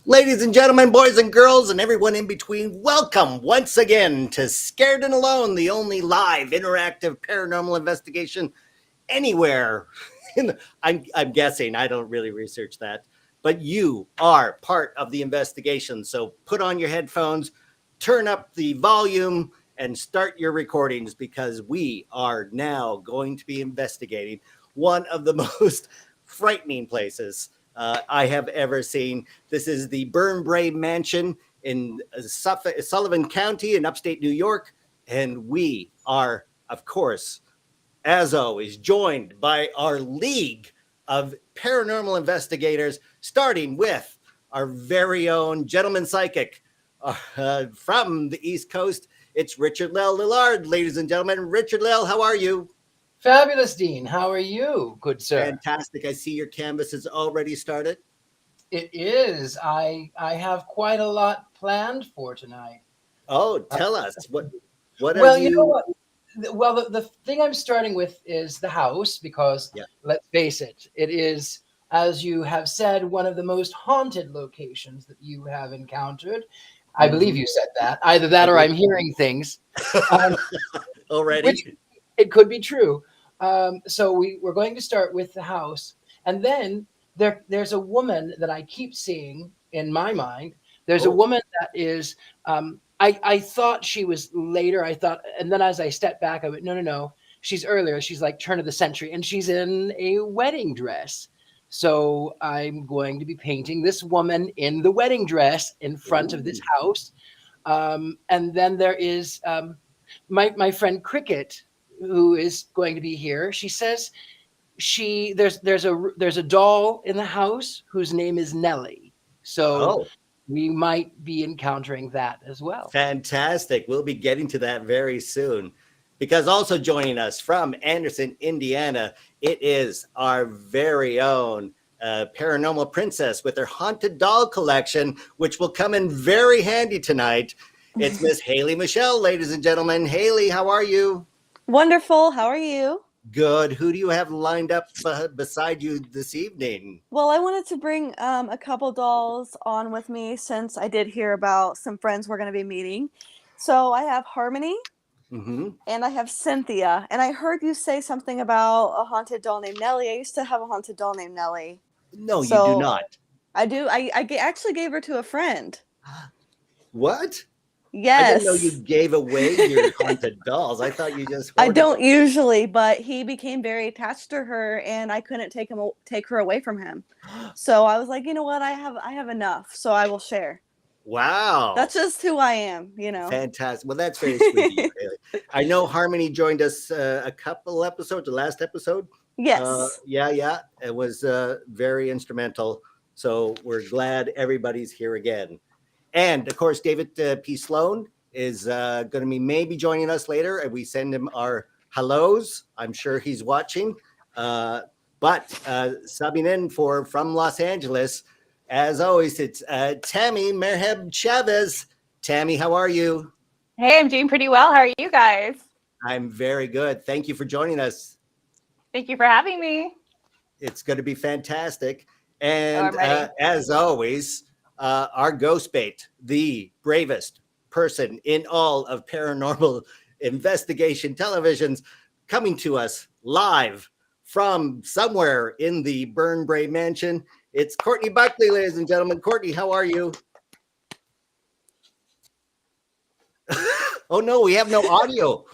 Ladies and gentlemen, boys and girls, and everyone in between, welcome once again to Scared and Alone, the only live interactive paranormal investigation anywhere. I'm guessing, I don't really research that, but you are part of the investigation. So put on your headphones, turn up the volume, and start your recordings because we are now going to be investigating one of the most frightening places I have ever seen. This is the Burn Brae Mansion in Sullivan County in upstate New York. And we are, of course, as always, joined by our league of paranormal investigators, starting with our very own gentleman psychic from the East Coast. It's Richard-Lael Lillard, ladies and gentlemen. Richard-Lael, how are you? Fabulous, Dean. How are you, good sir? Fantastic. I see your canvas has already started. It is. I have quite a lot planned for tonight. Oh, tell us. What well, are you? You know what? Well, the thing I'm starting with is the house because, let's face it, it is, as you have said, one of the most haunted locations that you have encountered. I believe you said that. Either that or I'm hearing things. Already? Which it could be true. So we're going to start with the house. And then there's a woman that I keep seeing in my mind. There's a woman that is, I thought she was later. And then as I stepped back, I went, no. She's earlier. She's like turn of the century. And she's in a wedding dress. So I'm going to be painting this woman in the wedding dress in front of this house. And then there is my friend Cricket, who is going to be here. She says there's a doll in the house whose name is Nellie. So we might be encountering that as well. Fantastic. We'll be getting to that very soon. Because also joining us from Anderson, Indiana, it is our very own Paranormal Princess with her haunted doll collection, which will come in very handy tonight. It's Miss Haley Michelle, ladies and gentlemen. Haley, how are you? Wonderful. How are you? Good. Who do you have lined up beside you this evening? Well, I wanted to bring a couple dolls on with me since I did hear about some friends we're going to be meeting. So I have Harmony and I have Cynthia. And I heard you say something about a haunted doll named Nellie. I used to have a haunted doll named Nellie. No, you do not. I do. I actually gave her to a friend. What? Yes. I didn't know you gave away your haunted dolls. I thought you just. I don't usually, but he became very attached to her, and I couldn't take her away from him. So I was like, you know what? I have enough, so I will share. Wow. That's just who I am, you know. Fantastic. Well, that's very sweet. I know Harmony joined us a couple episodes, the last episode. Yes. Yeah. It was very instrumental. So we're glad everybody's here again. And of course, David P. Sloan is going to be maybe joining us later, and we send him our hellos. I'm sure he's watching. But subbing in from Los Angeles, as always, it's Tammy Merheb Chavez. Tammy, how are you? Hey, I'm doing pretty well. How are you guys? I'm very good. Thank you for joining us. Thank you for having me. It's going to be fantastic. And as always, our ghost bait, the bravest person in all of paranormal investigation televisions, coming to us live from somewhere in the Burn Brae Mansion. It's Courtney Buckley, ladies and gentlemen. Courtney, how are you? Oh no, we have no audio.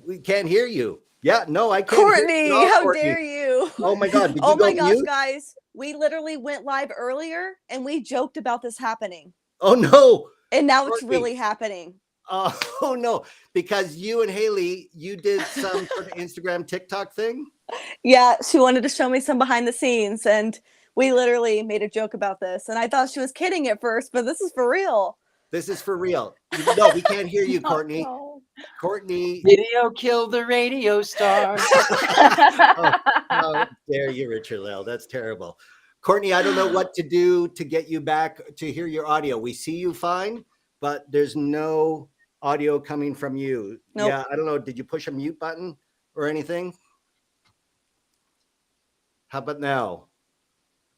We can't hear you. Yeah, no, I can't. Courtney, hear you. how Courtney. dare you? Oh my God! Did you oh my go gosh, mute? guys! We literally went live earlier, and we joked about this happening. Oh no! And now Courtney. It's really happening. Oh no! Because you and Haley, you did some sort of Instagram, TikTok thing. Yeah, she wanted to show me some behind the scenes, and we literally made a joke about this. And I thought she was kidding at first, but this is for real. This is for real. No, we can't hear you, Courtney. No. Courtney. Video killed the radio star. How dare you, Richard-Lael? That's terrible. Courtney, I don't know what to do to get you back to hear your audio. We see you fine, but there's no audio coming from you. Nope. Yeah, I don't know. Did you push a mute button or anything? How about now?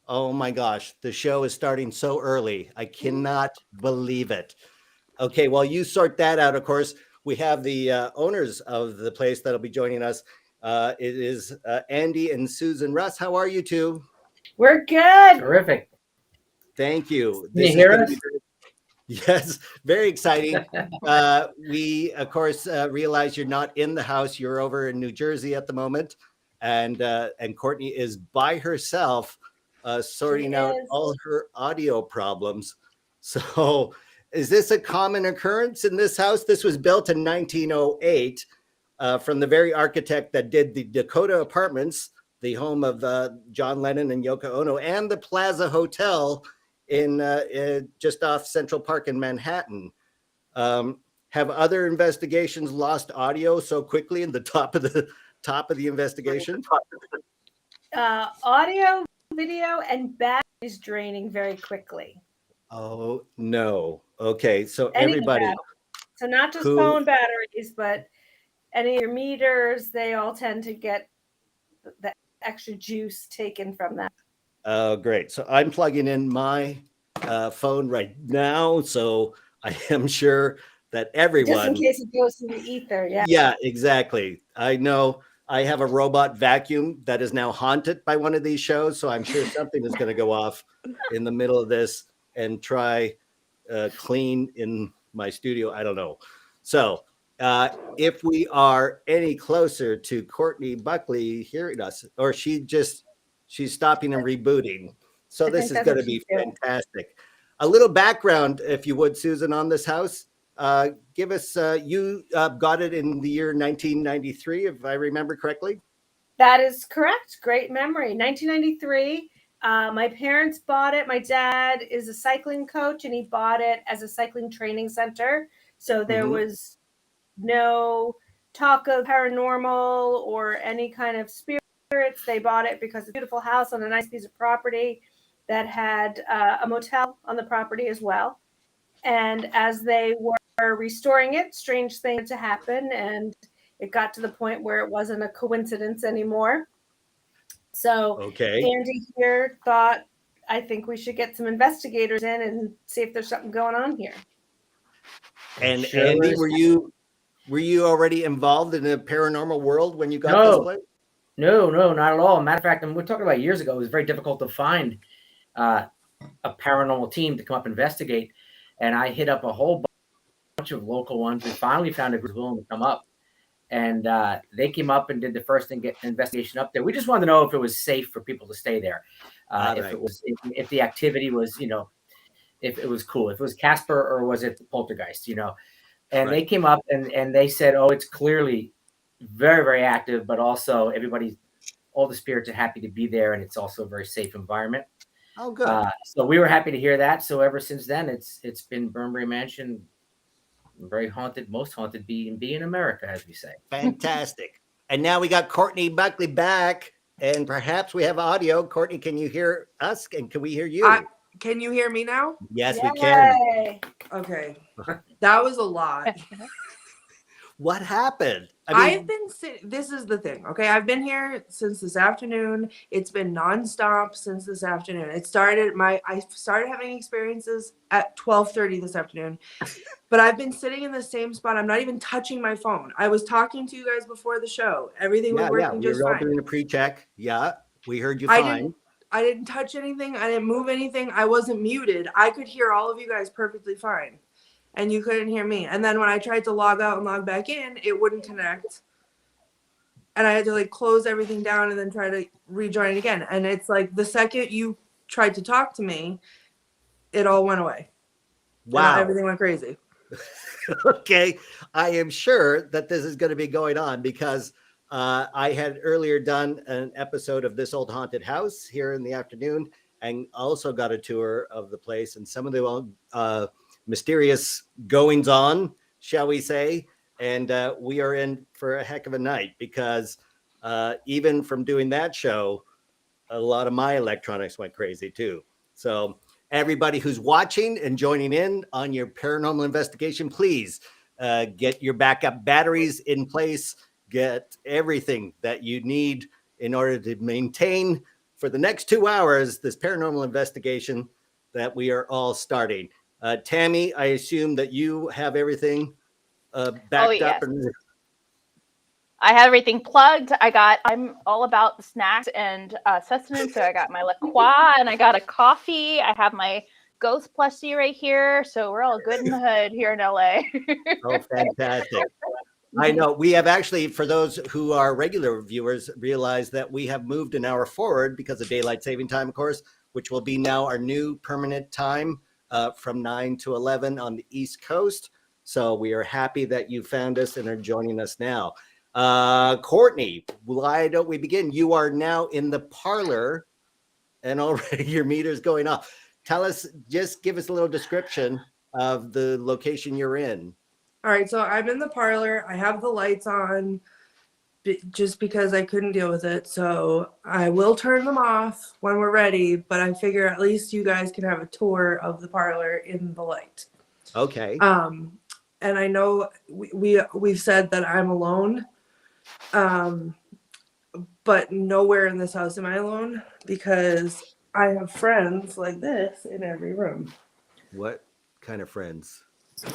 Oh my gosh, the show is starting so early. I cannot believe it. Okay, while you sort that out, of course, we have the owners of the place that'll be joining us. It is Andy and Susan Russ. How are you two? We're good. Terrific. Thank you. Can This you is hear going to us? be yes, very exciting. We, of course, realize you're not in the house. You're over in New Jersey at the moment, and Courtney is by herself sorting She out is. all her audio problems. So, is this a common occurrence in this house? This was built in 1908 from the very architect that did the Dakota Apartments, the home of John Lennon and Yoko Ono, and the Plaza Hotel in just off Central Park in Manhattan. Have other investigations lost audio so quickly in the top of the investigation? Audio, video, and batteries draining very quickly. Oh no. Okay, so Any everybody battery. So not just who phone batteries, but any of your meters, they all tend to get the extra juice taken from that. oh great. So I'm plugging in my phone right now, so I am sure that Just in everyone case it goes to the ether. Yeah. yeah, exactly. I know I have a robot vacuum that is now haunted by one of these shows, so I'm sure something is going to go off in the middle of this and try clean in my studio. I don't know. So if we are any closer to Courtney Buckley hearing us, or she's stopping and rebooting. So I this think is that's going to what be she's doing. fantastic. A little background, if you would, Susan, on this house. Give us, you got it in the year 1993, if I remember correctly. That is correct. Great memory. 1993. My parents bought it. My dad is a cycling coach, and he bought it as a cycling training center. So there was no talk of paranormal or any kind of spirits. They bought it because it's a beautiful house on a nice piece of property that had a motel on the property as well. And as they were restoring it, strange things to happen, and it got to the point where it wasn't a coincidence anymore. So Okay. Andy here thought, I think we should get some investigators in and see if there's something going on here. And Sure Andy, is. were you already involved in the paranormal world when you got No. this place? No, not at all. Matter of fact, and we're talking about years ago, it was very difficult to find a paranormal team to come up and investigate. And I hit up a whole bunch of local ones. We finally found a group willing to come up. And they came up and did the first investigation up there. We just wanted to know if it was safe for people to stay there. If the activity was, if it was cool, if it was Casper or was it poltergeist, And They came up and they said, oh, it's clearly very, very active, but also all the spirits are happy to be there, and it's also a very safe environment. Oh, good. So we were happy to hear that. So ever since then, it's been Burn Brae Mansion, very haunted, most haunted B&B in America, as we say. Fantastic. And now we got Courtney Buckley back, and perhaps we have audio. Courtney, can you hear us? And can we hear you? Can you hear me now? Yes, we can. Yay. Okay. That was a lot. What happened? I I've been sitting, this is the thing, okay? I've been here since this afternoon. It's been nonstop since this afternoon. I started having experiences at 12:30 this afternoon, but I've been sitting in the same spot. I'm not even touching my phone. I was talking to you guys before the show. Everything was working we just were all fine. doing a pre-check. Yeah, we heard you fine. I didn't touch anything. I didn't move anything. I wasn't muted. I could hear all of you guys perfectly fine. And you couldn't hear me. And then when I tried to log out and log back in, it wouldn't connect. And I had to close everything down and then try to rejoin it again. And it's the second you tried to talk to me, it all went away. Wow. And everything went crazy. Okay. I am sure that this is going to be going on because I had earlier done an episode of This Old Haunted House here in the afternoon and also got a tour of the place and some of the mysterious goings on, shall we say. And we are in for a heck of a night because even from doing that show, a lot of my electronics went crazy too. So everybody who's watching and joining in on your paranormal investigation, please get your backup batteries in place, get everything that you need in order to maintain for the next 2 hours, this paranormal investigation that we are all starting. Tammy, I assume that you have everything backed up. Yes. I have everything plugged. I'm all about the snacks and sustenance. So I got my La Croix and I got a coffee. I have my ghost plushie right here. So we're all good in the hood here in LA. Oh, fantastic. I know we have actually, for those who are regular viewers, realized that we have moved an hour forward because of daylight saving time, of course, which will be now our new permanent time from 9 to 11 on the East Coast. So we are happy that you found us and are joining us now. Courtney, why don't we begin? You are now in the parlor and already your meter's going off. Tell us, just give us a little description of the location you're in. All right, so I'm in the parlor. I have the lights on just because I couldn't deal with it. So I will turn them off when we're ready, but I figure at least you guys can have a tour of the parlor in the light. Okay. And I know we've said that I'm alone, but nowhere in this house am I alone because I have friends like this in every room. What kind of friends? You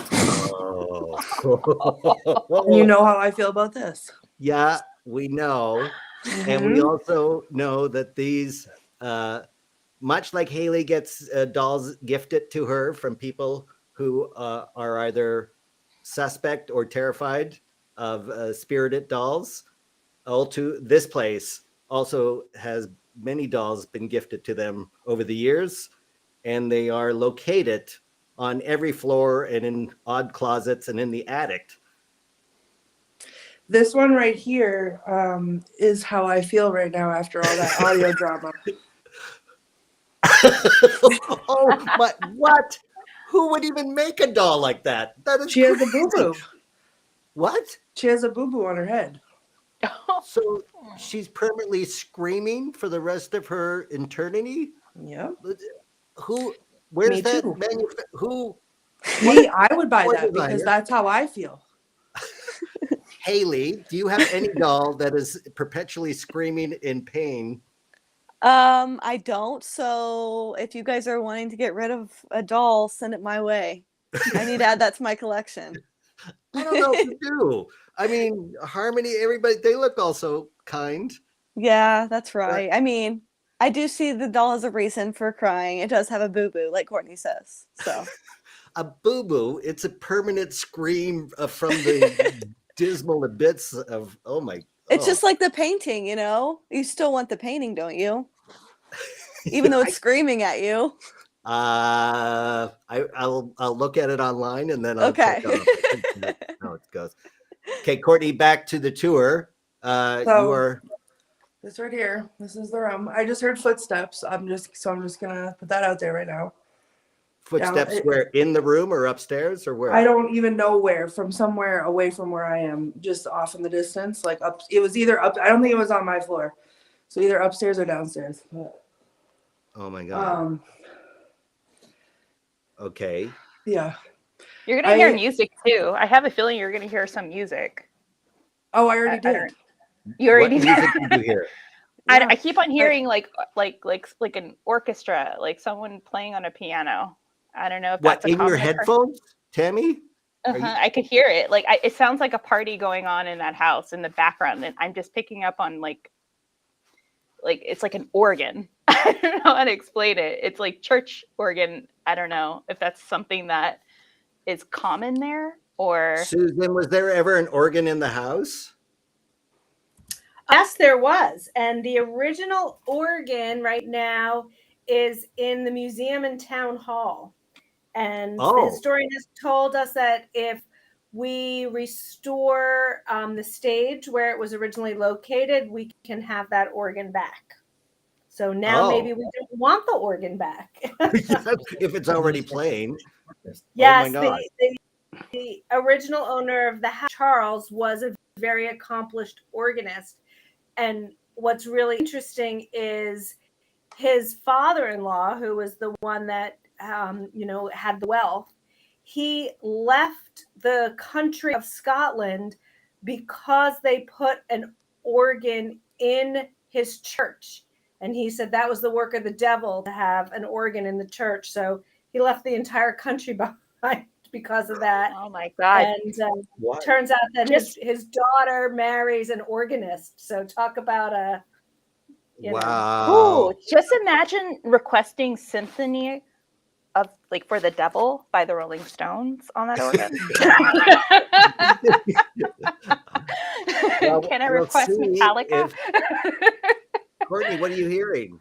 know how I feel about this. Yeah, we know. And we also know that these, much like Haley gets dolls gifted to her from people who are either suspect or terrified of spirited dolls, this place also has many dolls been gifted to them over the years, and they are located on every floor and in odd closets and in the attic. This one right here is how I feel right now after all that audio drama. Oh, but what? Who would even make a doll like that? That is She has a crazy. boo-boo. What? She has a boo-boo on her head. So she's permanently screaming for the rest of her eternity? Yep. Who? Where's Me that? too. Who? Me, I would buy What that because designer? that's how I feel. Haley, do you have any doll that is perpetually screaming in pain? I don't. So if you guys are wanting to get rid of a doll, send it my way. I need to add that to my collection. I don't know if you do. I mean, Harmony, everybody, they look also kind. Yeah, that's right. I mean, I do see the doll as a reason for crying. It does have a boo-boo, like Courtney says. So A boo-boo, it's a permanent scream from the dismal abyss of, oh my. it's just like the painting, you know? You still want the painting, don't you? Even though it's screaming at you. I'll look at it online and then I'll Okay. click on it. That's how it goes. Okay, Courtney, back to the tour. You are This right here. This is the room. I just heard footsteps. I'm just gonna put that out there right now. footsteps where, in the room or upstairs or where? I don't even know where. From somewhere away from where I am, just off in the distance. Like up. It was either up. I don't think it was on my floor. So either upstairs or downstairs. But, Oh my God. Okay. Yeah. You're gonna hear music too. I have a feeling you're gonna hear some music. Oh, I already did. You already What music did you hear? I keep on hearing like an orchestra, like someone playing on a piano. I don't know if What, that's a in your common headphones, Tammy? I could hear it. Like it sounds like a party going on in that house in the background, and I'm just picking up on like it's like an organ. I don't know how to explain it. It's like church organ. I don't know if that's something that is common there or. Susan, was there ever an organ in the house? Yes, there was. And the original organ right now is in the museum and town hall. And the historian has told us that if we restore the stage where it was originally located, we can have that organ back. So now maybe we don't want the organ back. If it's already playing. Yes, oh my God. the original owner of the house, Charles, was a very accomplished organist. And what's really interesting is his father-in-law, who was the one that, had the wealth, he left the country of Scotland because they put an organ in his church. And he said that was the work of the devil to have an organ in the church. So he left the entire country behind because of that. Oh my God. And turns out that his daughter marries an organist. So talk about a, you Wow. Ooh, just imagine requesting Symphony of like for the Devil by the Rolling Stones on that organ. Well, Can I we'll request see Metallica? Courtney, what are you hearing?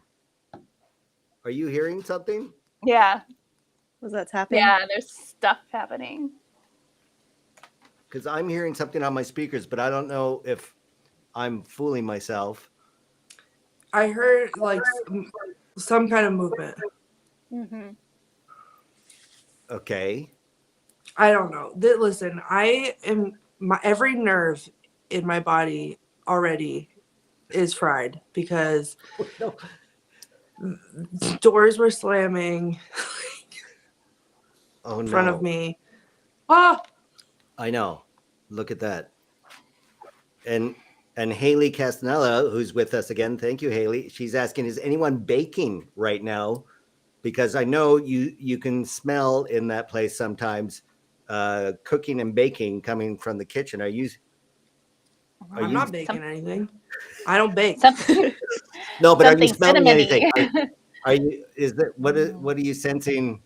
Are you hearing something? Yeah. Was that tapping? Yeah, there's stuff happening. Because I'm hearing something on my speakers, but I don't know if I'm fooling myself. I heard like some kind of movement. Mm-hmm. Okay. I don't know. Listen, I am every nerve in my body already is fried because doors were slamming Oh, in front no. of me. Ah, I know. Look at that. And Haley Castanella, who's with us again. Thank you, Haley. She's asking, is anyone baking right now? Because I know you can smell in that place sometimes cooking and baking coming from the kitchen. I'm not baking anything. I don't bake. No, but are you Something smelling cinnamony. anything? Are you? Is that what are you sensing?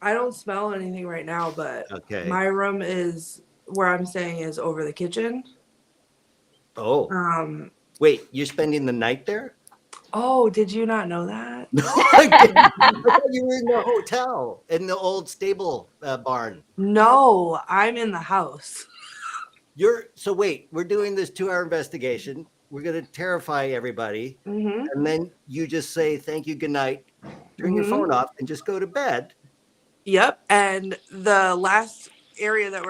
I don't smell anything right now, but Okay. my room is where I'm staying is over the kitchen. Oh. Wait, you're spending the night there? Oh, did you not know that? No, I didn't. I thought you were in the hotel in the old stable barn. No, I'm in the house. So wait, we're doing this 2-hour investigation. We're going to terrify everybody. Mm-hmm. And then you just say, thank you, good night, turn your phone off and just go to bed. Yep. And the last area that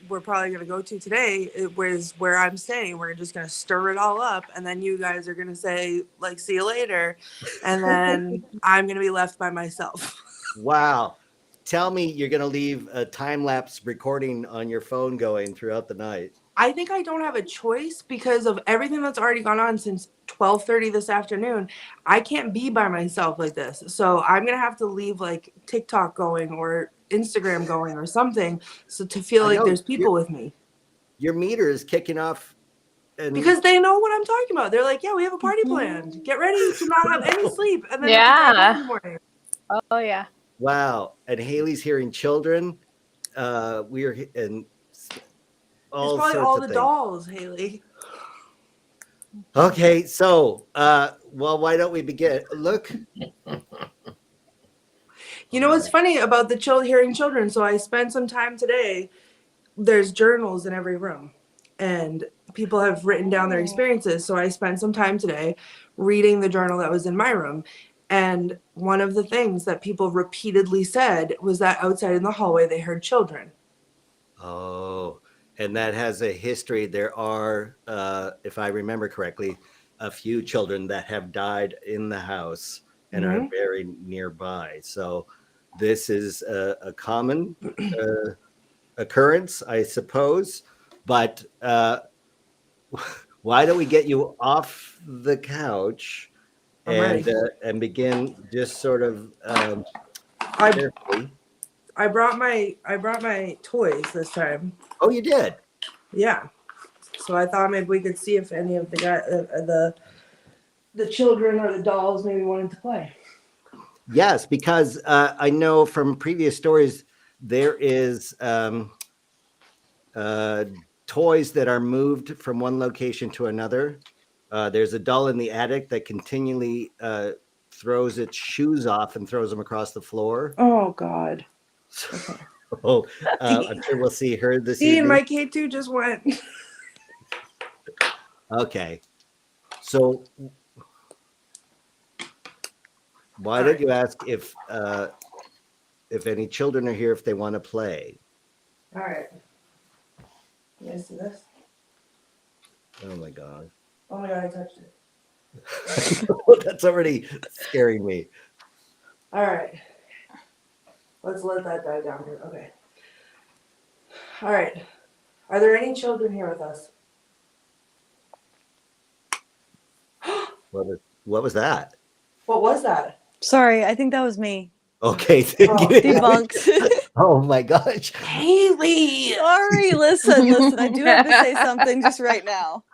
we're probably going to go to today was where I'm staying. We're just going to stir it all up. And then you guys are going to say, like, see you later. And then I'm going to be left by myself. Wow. Tell me you're going to leave a time-lapse recording on your phone going throughout the night. I think I don't have a choice because of everything that's already gone on since 12:30 this afternoon. I can't be by myself like this. So I'm going to have to leave like TikTok going or Instagram going or something so to feel like there's people with me. Your meter is kicking off. Because they know what I'm talking about. They're like, yeah, we have a party planned. Get ready to not have any sleep. And then in the morning. Oh, yeah. Wow. And Haley's hearing children. And all it's probably sorts all of the things. dolls, Haley. Okay, so well, why don't we begin? Look. You know what's funny about the hearing children? So I spent some time today. There's journals in every room, and people have written down their experiences. So I spent some time today reading the journal that was in my room. And one of the things that people repeatedly said was that outside in the hallway, they heard children. Oh, and that has a history. There are, if I remember correctly, a few children that have died in the house and are very nearby. So this is a common occurrence, I suppose. But why don't we get you off the couch and begin just sort of carefully. I brought my toys this time. Oh, you did? Yeah. So I thought maybe we could see if any of the children or the dolls maybe wanted to play. Yes, because I know from previous stories there is toys that are moved from one location to another. There's a doll in the attic that continually throws its shoes off and throws them across the floor. Oh, God. So I'm sure we'll see her this Dean, evening. my K2 just went. Okay. So why don't you ask if any children are here if they want to play? All right. You guys see this? Oh my God. Oh my God, I touched it. That's already scaring me. All right. Let's let that die down here. Okay. All right. Are there any children here with us? What was that? What was that? Sorry, I think that was me. Okay. Debunked. Oh my gosh. Haley. Sorry, listen, I do have to say something just right now.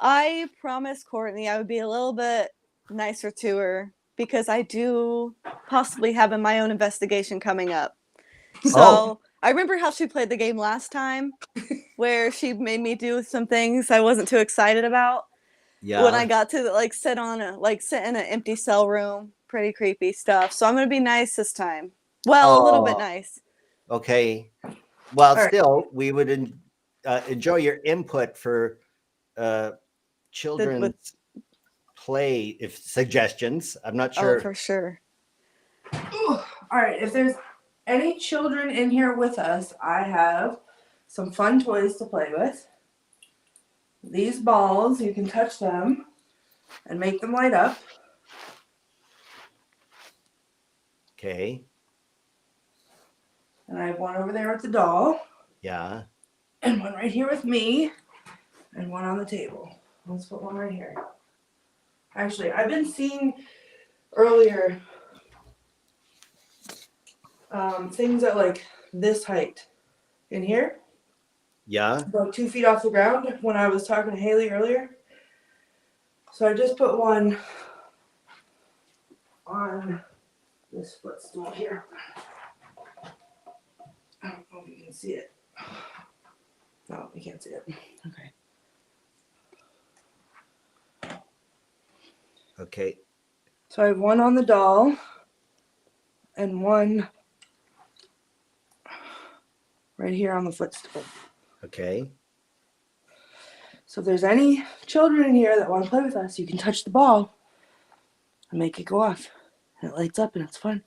I promised Courtney I would be a little bit nicer to her because I do possibly have my own investigation coming up. So I remember how she played the game last time where she made me do some things I wasn't too excited about. Yeah. When I got to sit in an empty cell room, pretty creepy stuff. So I'm going to be nice this time. Well, a little bit nice. Okay. Well, All still, we would enjoy your input for children's play if suggestions. I'm not sure. Oh, for sure. All right. If there's any children in here with us, I have some fun toys to play with. These balls, you can touch them and make them light up. Okay. And I have one over there with the doll. Yeah. And one right here with me. And one on the table. Let's put one right here. Actually, I've been seeing earlier things at like this height in here. Yeah. About 2 feet off the ground when I was talking to Haley earlier. So I just put one on this footstool here. I don't know if you can see it. No, you can't see it. Okay. Okay. So I have one on the doll and one right here on the footstool. Okay. So if there's any children in here that want to play with us, you can touch the ball and make it go off. And it lights up and it's fun.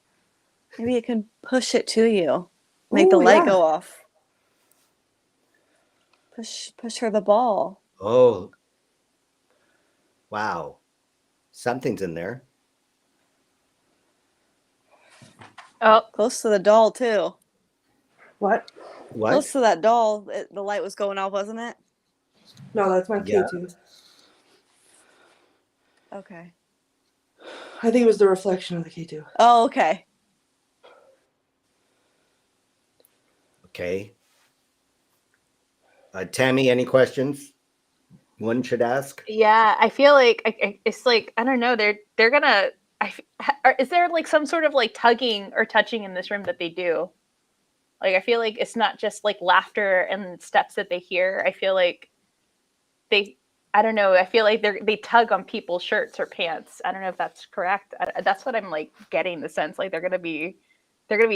Maybe you can push it to you. Make the light go off. Push her the ball. Oh. Wow. Something's in there. Oh, Close to the doll, too. What? What? Close to that doll, the light was going off, wasn't it? No, that's my Yeah. K2. Okay. I think it was the reflection of the K2. Oh, okay. Okay. Tammy, any questions one should ask? yeah. I feel like it's like I don't know. They're gonna. Is there like some sort of like tugging or touching in this room that they do? Like I feel like it's not just like laughter and steps that they hear. I feel like I don't know. I feel like they tug on people's shirts or pants. I don't know if that's correct. That's what I'm like getting the sense like they're gonna be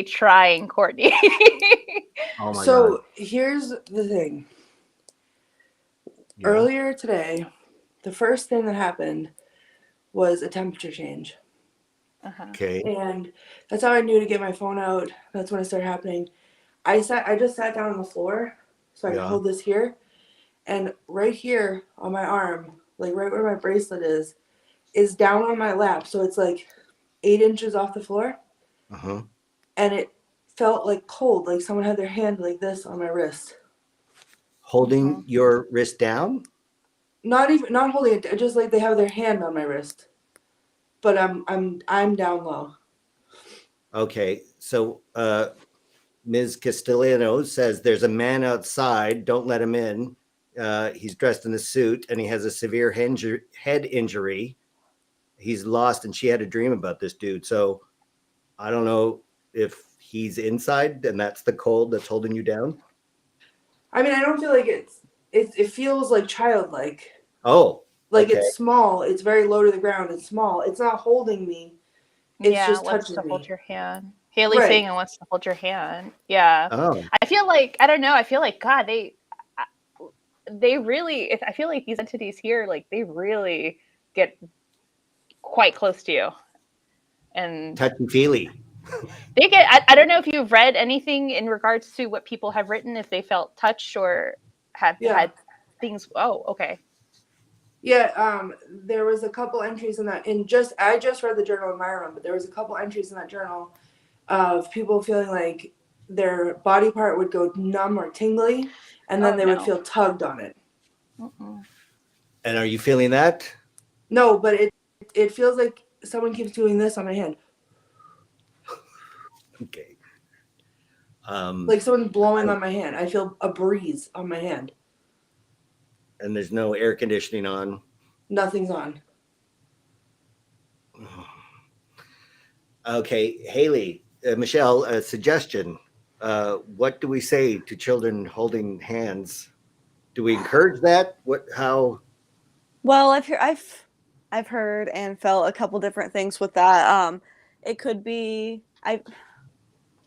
trying Courtney. Oh my So God. here's the thing. Yeah. Earlier today, the first thing that happened was a temperature change. Uh-huh. Okay. And that's how I knew to get my phone out. That's when it started happening. I just sat down on the floor so I could Yeah. hold this here. And right here on my arm, like right where my bracelet is down on my lap. So it's like 8 inches off the floor. Uh-huh. And it felt like cold, like someone had their hand like this on my wrist. Holding your wrist down? Not holding it, just like they have their hand on my wrist. But I'm down low. Okay. So Ms. Castellano says there's a man outside. Don't let him in. He's dressed in a suit and he has a severe head injury. He's lost and she had a dream about this dude. So I don't know if he's inside and that's the cold that's holding you down. I mean, I don't feel like it feels like childlike. Oh, Like okay. it's small. It's very low to the ground. It's small. It's not holding me. It's yeah, just wants touching to hold me. your hand. Haley's Right. saying it wants to hold your hand. Yeah. Oh, I feel like I don't know. I feel like God, they really. I feel like these entities here, like they really get quite close to you, and touchy feely. they get. I don't know if you've read anything in regards to what people have written, if they felt touched or have had things. Oh, okay. Yeah, there was a couple entries in that. I just read the journal in my room, but there was a couple entries in that journal of people feeling like their body part would go numb or tingly, and then they would feel tugged on it. Mm-mm. And are you feeling that? No, but it feels like someone keeps doing this on my hand. Okay. Like someone blowing on my hand. I feel a breeze on my hand. And there's no air conditioning on. Nothing's on. Okay, Haley, Michelle, a suggestion. What do we say to children holding hands? Do we encourage that? How? Well, I've heard and felt a couple different things with that. It could be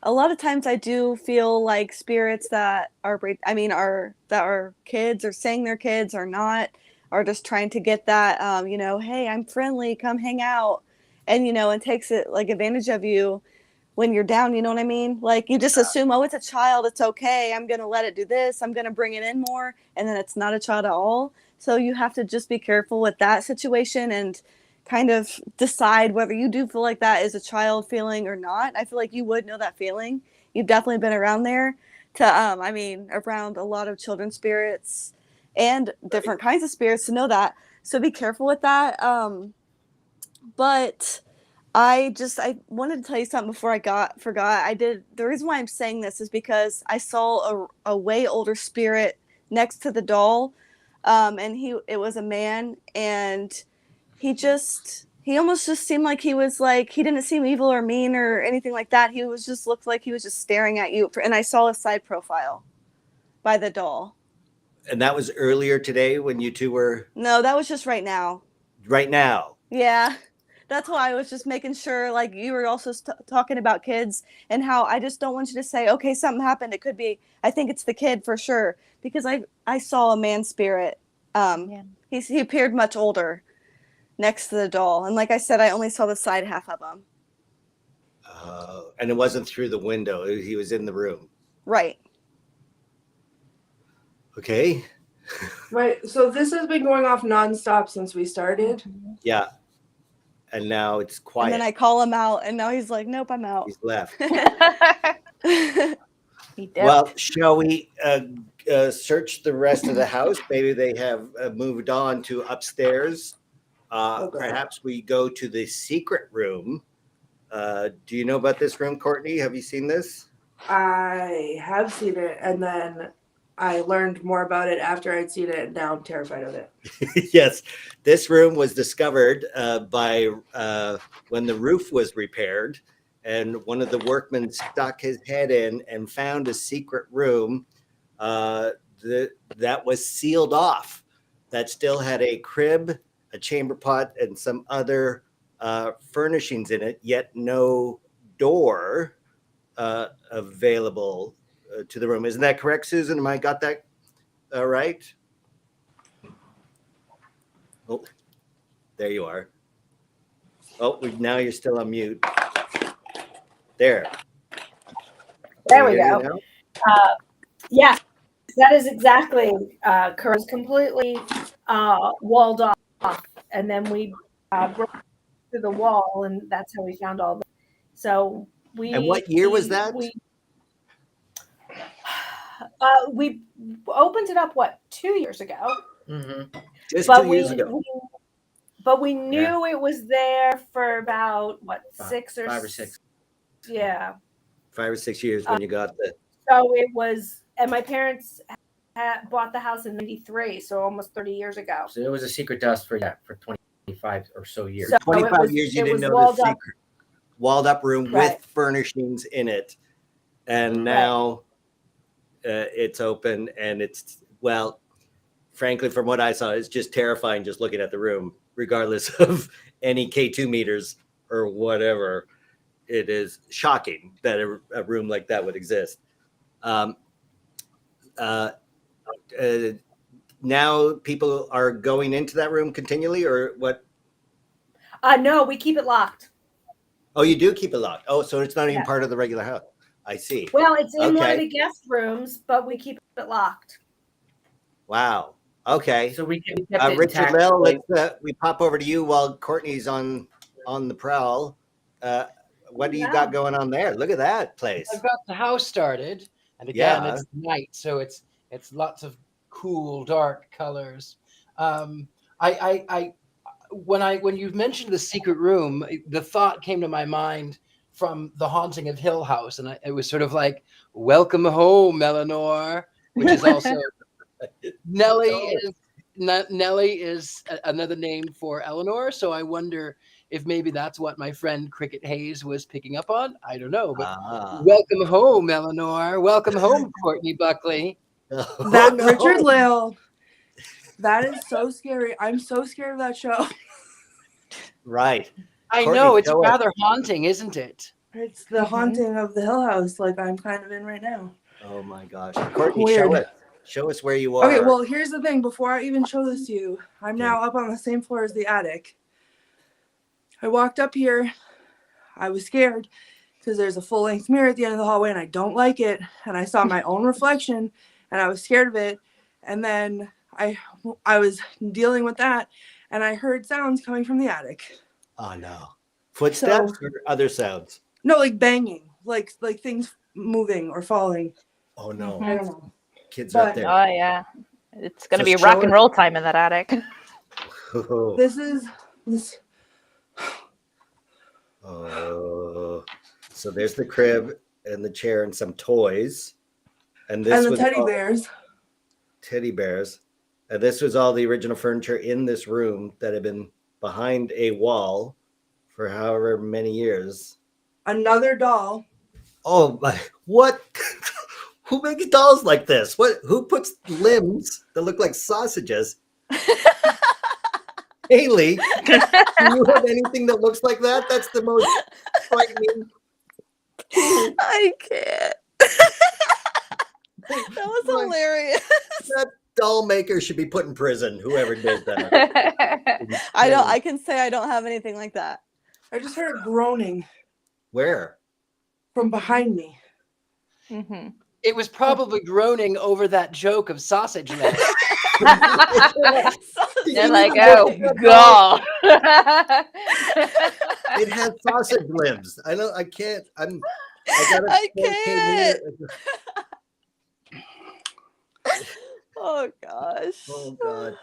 a lot of times I do feel like spirits that are kids or saying they're kids or not, are just trying to get that hey, I'm friendly, come hang out, and and takes it like advantage of you when you're down, you know what I mean? Like you just assume, oh, it's a child, it's okay, I'm gonna let it do this, I'm gonna bring it in more, and then it's not a child at all. So you have to just be careful with that situation and kind of decide whether you do feel like that is a child feeling or not. I feel like you would know that feeling. You've definitely been around there around a lot of children's spirits and different kinds of spirits to know that. So be careful with that. But I wanted to tell you something before I forgot. The reason why I'm saying this is because I saw a way older spirit next to the doll. And it was a man, and he almost just seemed like he was like, he didn't seem evil or mean or anything like that. He looked like he was just staring at you. And I saw a side profile by the doll. And that was earlier today when you two were? No, that was just right now. Right now? Yeah. That's why I was just making sure, like you were also talking about kids and how I just don't want you to say, okay, something happened. It could be, I think it's the kid for sure. Because I saw a man spirit. He appeared much older next to the doll. And like I said, I only saw the side half of him. And it wasn't through the window. He was in the room. Right. Okay. Right. So this has been going off nonstop since we started. Yeah. And now it's quiet. And then I call him out, and now he's like, nope, I'm out. He's left. He dipped. Well, shall we search the rest of the house? Maybe they have moved on to upstairs. Okay. Perhaps we go to the secret room. Do you know about this room, Courtney? Have you seen this? I have seen it, and then I learned more about it after I'd seen it, and now I'm terrified of it. Yes, this room was discovered by when the roof was repaired, and one of the workmen stuck his head in and found a secret room that was sealed off, that still had a crib, a chamber pot, and some other furnishings in it, yet no door available to the room. Isn't that correct, Susan? Am I got that right? Oh, there you are. Oh, now you're still on mute. There. There we go. Yeah, that is exactly correct. It's completely walled off, and then we broke through the wall, and that's how we found all the. So we. And what year was that? We opened it up 2 years ago. Mm-hmm. Just 2 years ago. But we knew it was there for about 6 or 5 or 6. Yeah. 5 or 6 years when you got the. So it was, and my parents bought the house in '93, so almost 30 years ago. So it was a secret to us for 25 or so years. So 25 years you didn't know the secret. Walled up room with furnishings in it. And now it's open, and it's, well, frankly, from what I saw, it's just terrifying just looking at the room, regardless of any K2 meters or whatever. It is shocking that a room like that would exist. Now people are going into that room continually, or what? No, we keep it locked. Oh, you do keep it locked. Oh, so it's not even part of the regular house. I see. Well, it's in one of the guest rooms, but we keep it locked. Wow. Okay. So we kept it Richard-Lael, we pop over to you while Courtney's on the prowl. What do you got going on there? Look at that place. I've got the house started, and again, it's night, so it's lots of cool, dark colors. when you mentioned the secret room, the thought came to my mind from The Haunting of Hill House, and it was sort of like, "Welcome home, Eleanor," which is also Nellie is another name for Eleanor. So I wonder if maybe that's what my friend Cricket Hayes was picking up on. I don't know, but welcome home, Eleanor. Welcome home, Courtney Buckley. That Richard-Lael, that is so scary. I'm so scared of that show. Right. I know, it's rather haunting, isn't it? It's the haunting of the Hill House, like I'm kind of in right now. Oh my gosh. Courtney, Weird. show us where you are. Okay, well, here's the thing. Before I even show this to you, I'm now up on the same floor as the attic. I walked up here. I was scared because there's a full-length mirror at the end of the hallway, and I don't like it. And I saw my own reflection, and I was scared of it. And then I was dealing with that, and I heard sounds coming from the attic. Oh no! Footsteps or other sounds? No, like banging, like things moving or falling. Oh no! I don't know. Kids are up there. Oh yeah, it's gonna be rock and roll time in that attic. This is this. Oh, so there's the crib and the chair and some toys, and this and the was teddy bears. Teddy bears, and this was all the original furniture in this room that had been behind a wall for however many years. Another doll. Oh my! What? Who makes dolls like this? What? Who puts limbs that look like sausages? Haley, do you have anything that looks like that? That's the most frightening. I can't. That was hilarious. That doll maker should be put in prison. Whoever did that. I can say I don't have anything like that. I just heard a groaning. Where? From behind me. Mm-hmm. It was probably groaning over that joke of sausage legs. They're like, oh god. It has sausage limbs. I can't. I can't. Oh gosh. Oh god.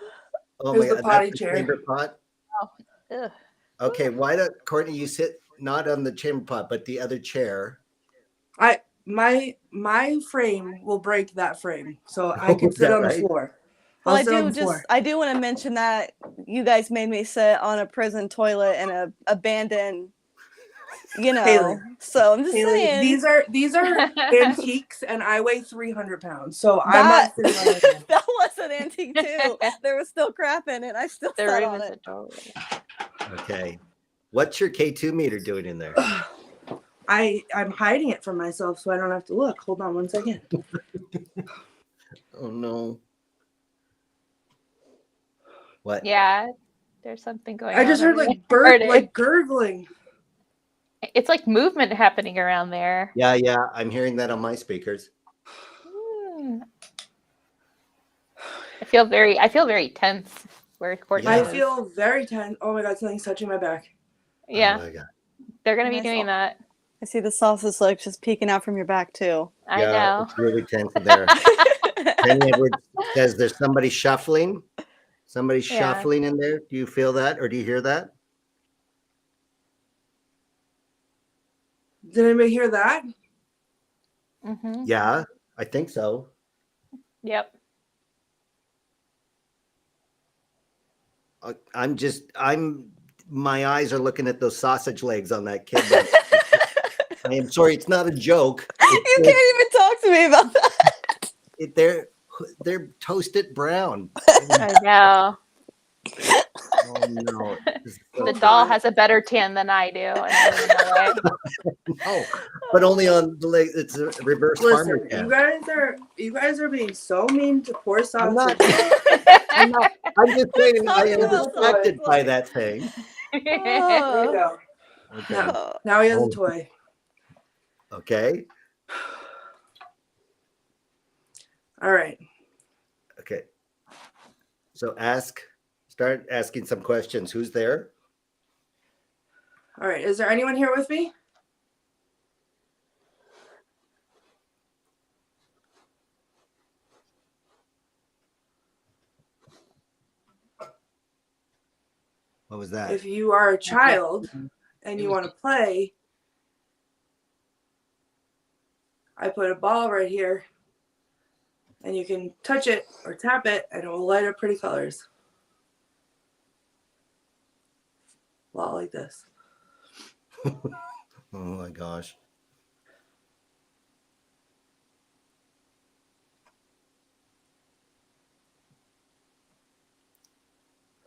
Oh Here's my the god. potty That's chair. the chamber pot. Ugh. Okay, why don't Courtney you sit not on the chamber pot, but the other chair? My frame will break that frame, so I can sit on the floor. Well, I do want to mention that you guys made me sit on a prison toilet in a abandoned, Haley. So I'm just saying these are antiques, and I weigh 300 pounds, so I'm not sitting on it. That was an antique too. There was still crap in it. I still sat on it. Okay, what's your K2 meter doing in there? I'm hiding it from myself so I don't have to look. Hold on one second. Oh no. What? Yeah, there's something going on. I just heard like gurgling. It's like movement happening around there. Yeah, I'm hearing that on my speakers. I feel very tense. Where Courtney I is. feel very tense. Oh my god, something's touching my back. Yeah. Oh my god. They're gonna be doing that. I see the sausage legs just peeking out from your back too. I know. It's really tense in there. Penny Edwards says there's somebody shuffling. Somebody's shuffling in there. Do you feel that or do you hear that? Did anybody hear that? Mm-hmm. Yeah, I think so. Yep. My eyes are looking at those sausage legs on that kid. I am sorry, it's not a joke. You can't even talk to me about that. They're toasted brown. I know. Oh no. The doll has a better tan than I do. No, but only on the leg. It's a reverse farmer tan. You guys are being so mean to poor sausage. I'm just saying I am distracted by that thing. There you go. Okay. Now he has a toy. Okay. All right. Okay. So start asking some questions. Who's there? All right. Is there anyone here with me? What was that? If you are a child and you want to play, I put a ball right here, and you can touch it or tap it, and it will light up pretty colors. A lot like this. Oh my gosh.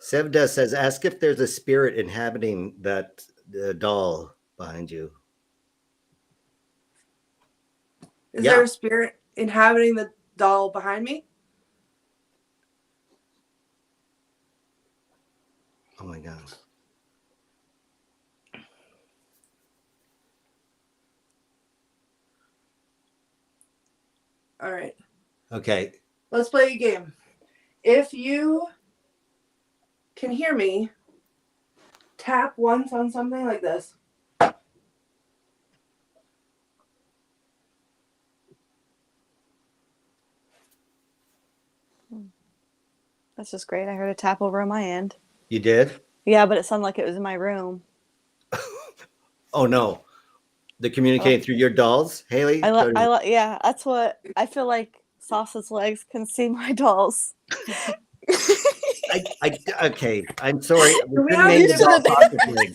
Sevda says, ask if there's a spirit inhabiting that doll behind you. Is Yeah. there a spirit inhabiting the doll behind me? Oh my God. All right. Okay. Let's play a game. If you can hear me, tap once on something like this. That's just great. I heard a tap over on my end. You did? Yeah, but it sounded like it was in my room. Oh no. They're communicating through your dolls, Haley? Yeah, that's what I feel like. Sausage Legs can see my dolls. Okay, I'm sorry. We have You should have been.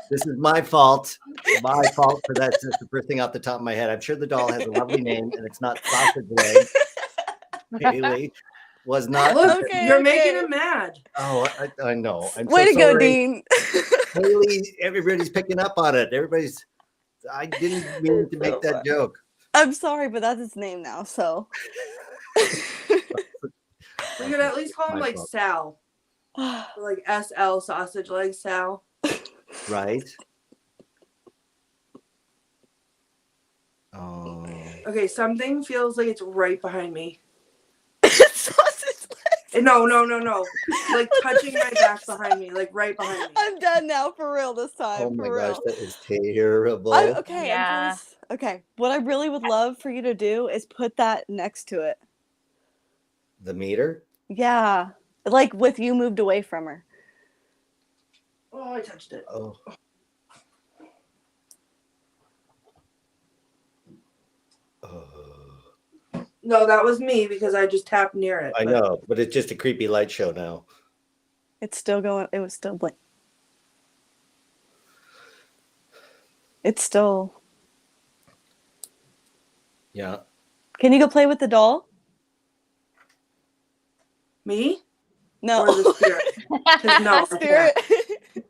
This is my fault. My fault for that. That's the first thing off the top of my head. I'm sure the doll has a lovely name, and it's not Sausage Leg. Haley was not. Look, Okay, you're okay. making him mad. Oh, I know. I'm Way so to go, sorry. Dean. Haley, everybody's picking up on it. I didn't mean to make that joke. I'm sorry, but that's his name now. So We could at least call him My like fault. Sal. Or like SL Sausage Leg Sal. Right? Oh. Okay, something feels like it's right behind me. Sausage Legs. No. Like touching my back behind me, like right behind me. I'm done now, for real this time. Oh my for gosh, real. that is terrible. Okay, Yeah. okay. What I really would love for you to do is put that next to it. The meter? Yeah, like with you moved away from her. Oh, I touched it. Oh. No, that was me because I just tapped near it. I know, but it's just a creepy light show now. It's still going. It was still blank. It's still. Yeah. Can you go play with the doll? Me? No. Or the spirit? 'Cause no, I Spirit. can't.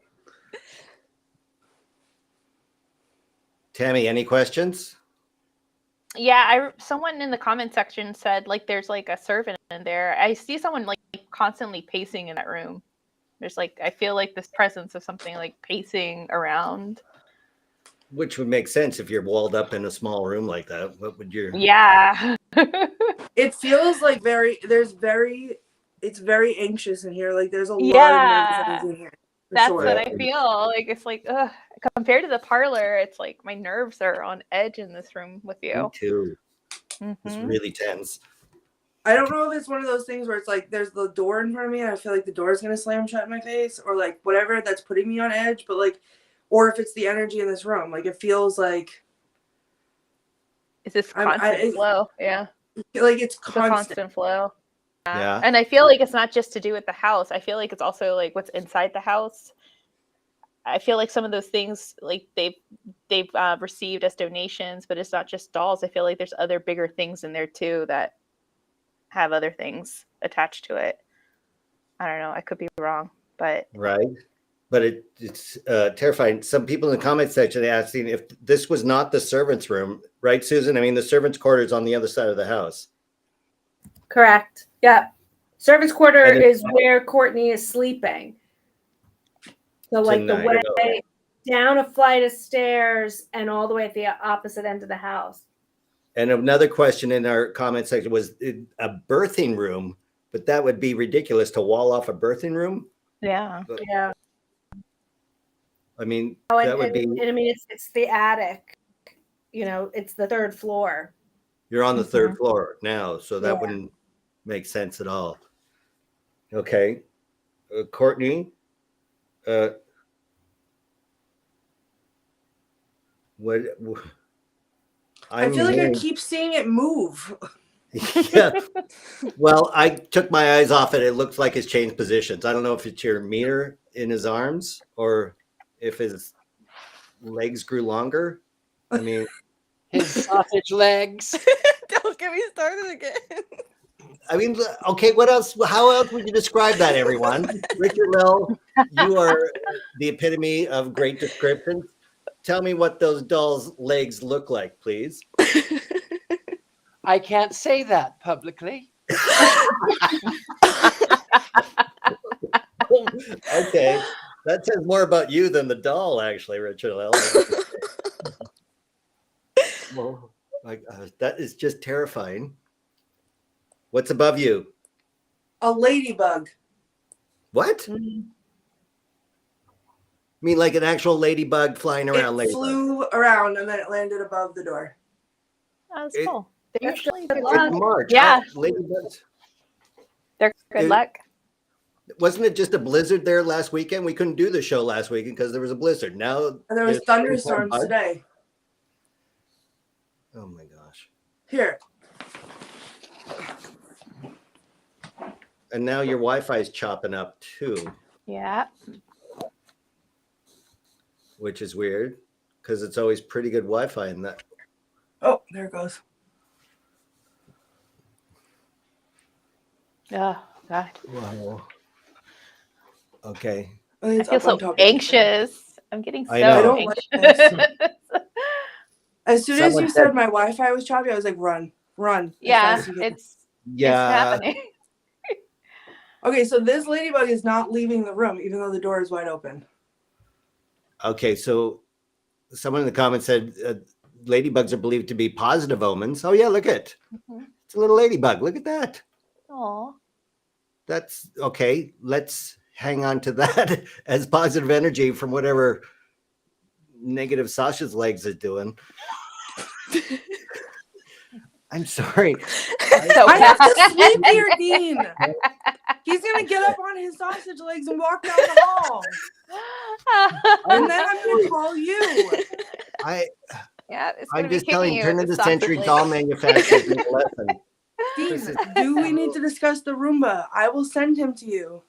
Tammy, any questions? Yeah, someone in the comment section said like there's like a servant in there. I see someone like constantly pacing in that room. There's like I feel like this presence of something like pacing around. Which would make sense if you're walled up in a small room like that. What would your Yeah. It feels like it's very anxious in here. Like there's a lot Yeah. of nerves in here. for That's sure. what I feel. Like it's like ugh. Compared to the parlor, it's like my nerves are on edge in this room with Me you. too? Mhm. It's really tense. I don't know if it's one of those things where it's like there's the door in front of me and I feel like the door is gonna slam shut in my face, or like whatever that's putting me on edge, but like, or if it's the energy in this room. Like it feels like It's this I'm- constant flow. Yeah. like it's It's a constant. constant flow. Yeah. And I feel like it's not just to do with the house. I feel like it's also like what's inside the house. I feel like some of those things like they've received as donations, but it's not just dolls. I feel like there's other bigger things in there too that have other things attached to it. I don't know. I could be wrong, but Right. But it's terrifying. Some people in the comment section asking if this was not the servants' room, right, Susan? I mean, the servants' quarters on the other side of the house. Correct. Yeah. Servants' quarter And is where Courtney is sleeping. So like the Tonight. way down a flight of stairs and all the way at the opposite end of the house. And another question in our comment section was a birthing room, but that would be ridiculous to wall off a birthing room. yeah. Yeah. I mean, Oh, that would be, and I mean it's the attic. You know, it's the third floor. you're on the third floor now, so that Yeah. wouldn't make sense at all. Okay. Courtney, Uh, what? I feel like I hearing- keep seeing it move. Yeah. Well, I took my eyes off it. It looks like it's changed positions. I don't know if it's your meter in his arms or if his legs grew longer. I mean, His sausage legs. Don't get me started again. okay, what else? How else would you describe that, everyone? Richard-Lael, you are the epitome of great descriptions. Tell me what those dolls' legs look like, please. I can't say that publicly. Okay, that says more about you than the doll, actually, Richard-Lael. Well, that is just terrifying. What's above you? A ladybug. What? You mean like an actual ladybug flying around? It flew around and then it landed above the door. That was It- cool. They're usually good good luck. luck. It's March. Yeah. Ladybugs. They're good It- luck. Wasn't it just a blizzard there last weekend? We couldn't do the show last weekend because there was a blizzard. Now And there was there's thunderstorms bugs. today. Oh my gosh! Here. And now your Wi-Fi is chopping up too, Yeah. which is weird because it's always pretty good Wi-Fi in that. Oh, there it goes. Oh God. Wow. Okay. I think I it's feel up on so top of anxious. I'm getting so I know. I don't like anxious. As soon as Someone you said- said my Wi-Fi was choppy, I was like, run. as Yeah, fast as you can. it's Yeah. happening. Okay, so this ladybug is not leaving the room, even though the door is wide open. Okay. So someone in the comments said ladybugs are believed to be positive omens. Oh yeah, look at Mhm. it's a little ladybug. Look at that. Aw. That's okay. Let's hang on to that as positive energy from whatever negative Sasha's legs is doing. I'm sorry. So I have to bad. sleep here, Dean. He's gonna get up on his sausage legs and walk down the hall, and then I'm gonna call you. Yeah, it's I'm gonna be just telling kicking you, you turn with of the sausage century legs. doll manufacturers need a lesson. Dean, do we need to discuss the Roomba? I will send him to you.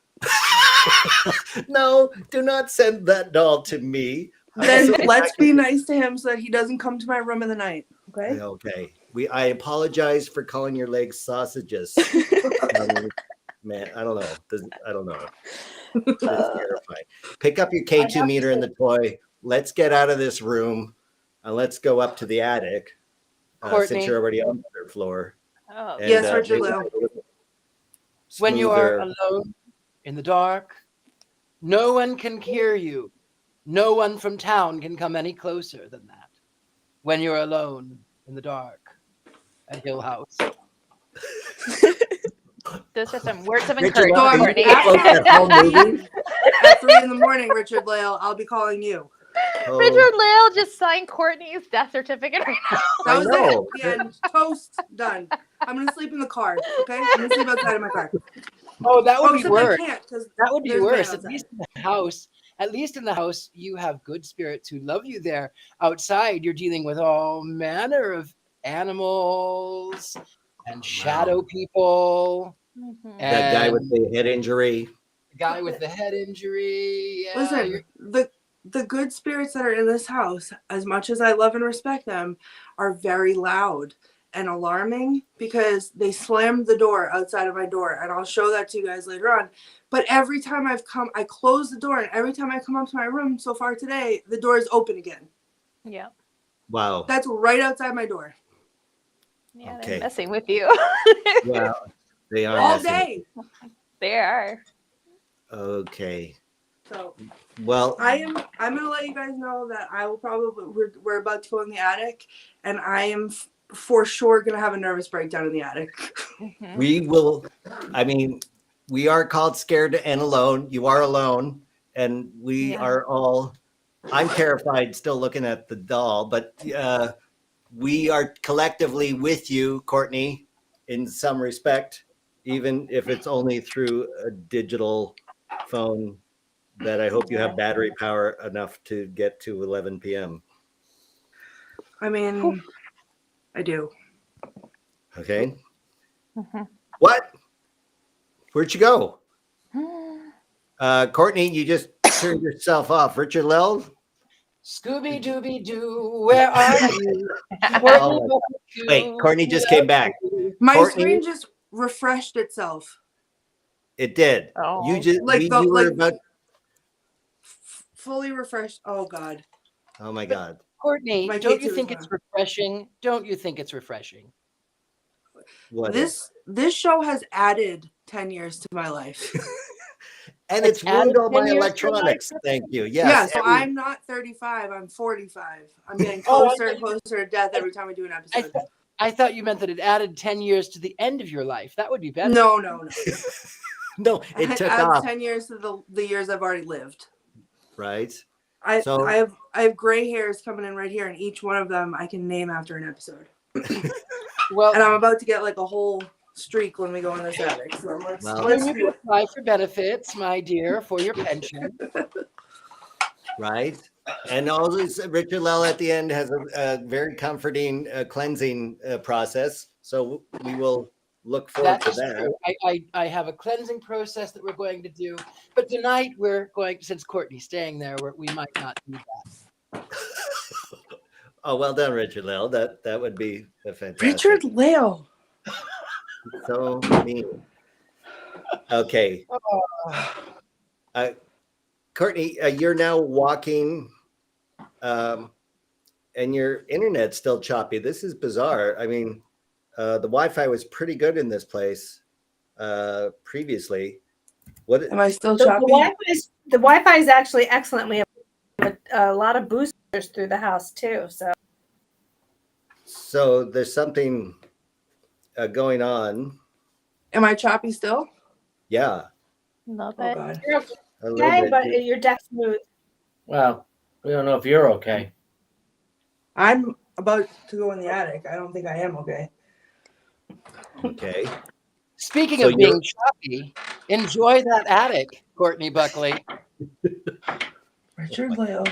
No, do not send that doll to me. Then Also- let's be nice to him so that he doesn't come to my room in the night. Okay? Okay. I apologize for calling your legs sausages. Man, I don't know. I don't know. It's terrifying. Pick up your K2 meter and the toy. Let's get out of this room and let's go up to the attic. Courtney. Since you're already on the third floor. Oh, And, Yes, maybe Richard-Lael. a little When you are smoother. alone in the dark, no one can hear you. No one from town can come any closer than that. When you're alone in the dark at Hill House. those are some words of Richard, encouragement, Lael, Courtney. you that whole movie? At 3 a.m, Richard-Lael, I'll be calling you. Oh, Richard-Lael just signed Courtney's death certificate right now. That I was know. it. The end. Toast. Done. I'm gonna sleep in the car. Okay? I'm gonna sleep outside of my car. Oh, that would be Except worse. I can't because That would be there's worse. man At least in the house. At least in the house, you have good spirits who love you there. Outside, you're dealing with all manner of animals and shadow people. Mhm. that guy with and the head injury. the guy with the head injury. Yeah, listen, the good spirits that are in this house, as much as I love and respect them, are very loud and alarming because they slammed the door outside of my door, and I'll show that to you guys later on. But every time I've come, I close the door, and every time I come up to my room so far today, the door is open again. Yeah. Wow. That's right outside my door Yeah, Okay. they're messing with you. Wow. They are all messing. day. They are. Okay. So Well, I'm gonna let you guys know that I will probably we're about to go in the attic, and I am for sure gonna have a nervous breakdown in the attic. Mhm. we will. I mean, we are called Scared and Alone. You are alone, and we Yeah. are all. I'm terrified still looking at the doll, but we are collectively with you, Courtney, in some respect, even if it's only through a digital phone that I hope you have battery power enough to get to 11 p.m. I mean, I do. Okay. Mm-hmm. What? Where'd you go? Courtney, you just turned yourself off. Richard-Lael? Scooby Dooby Doo, where are you? Oh, wait, Courtney just came back. My Courtney? screen just refreshed itself. It did. Oh. You just Like you were about. Fully refreshed. Oh God. Oh my God. Courtney, My don't K2 you is think on. it's refreshing? Don't you think it's refreshing? What This show has added 10 years to my life. and it's added ruined all 10 my years to your electronics. life? Thank you. Yeah, Yes. so I'm not 35. I'm 45. I'm getting Oh, closer and closer to death every time we do an episode. I thought you meant that it added 10 years to the end of your life. That would be better. No. No, it It took adds off. 10 years to the years I've already lived. Right. I So- have gray hairs coming in right here, and each one of them I can name after an episode. Well, And I'm about to get like a whole streak when we go in this attic. So let's Well- when do you it. apply for benefits, my dear, for your pension. Right. And always Richard-Lael at the end has a very comforting cleansing process. So we will look forward That to is that. true. I have a cleansing process that we're going to do. But tonight we're going, since Courtney's staying there, we might not do that. Oh, well done, Richard-Lael. That would be a fantastic. Richard-Lael. So mean. Okay. Courtney, you're now walking, and your internet's still choppy. This is bizarre. I mean, the Wi-Fi was pretty good in this place previously. What? Am I still The choppy? Wi-Fi is actually excellent. We have a lot of boosters through the house too. So there's something going on. Am I choppy still? Yeah. Love Oh it. God. You're A little okay, bit. but your deck's smooth. Well, we don't know if you're okay. I'm about to go in the attic. I don't think I am okay. Okay. Speaking So of being choppy, enjoy that attic, Courtney Buckley. Richard-Lael.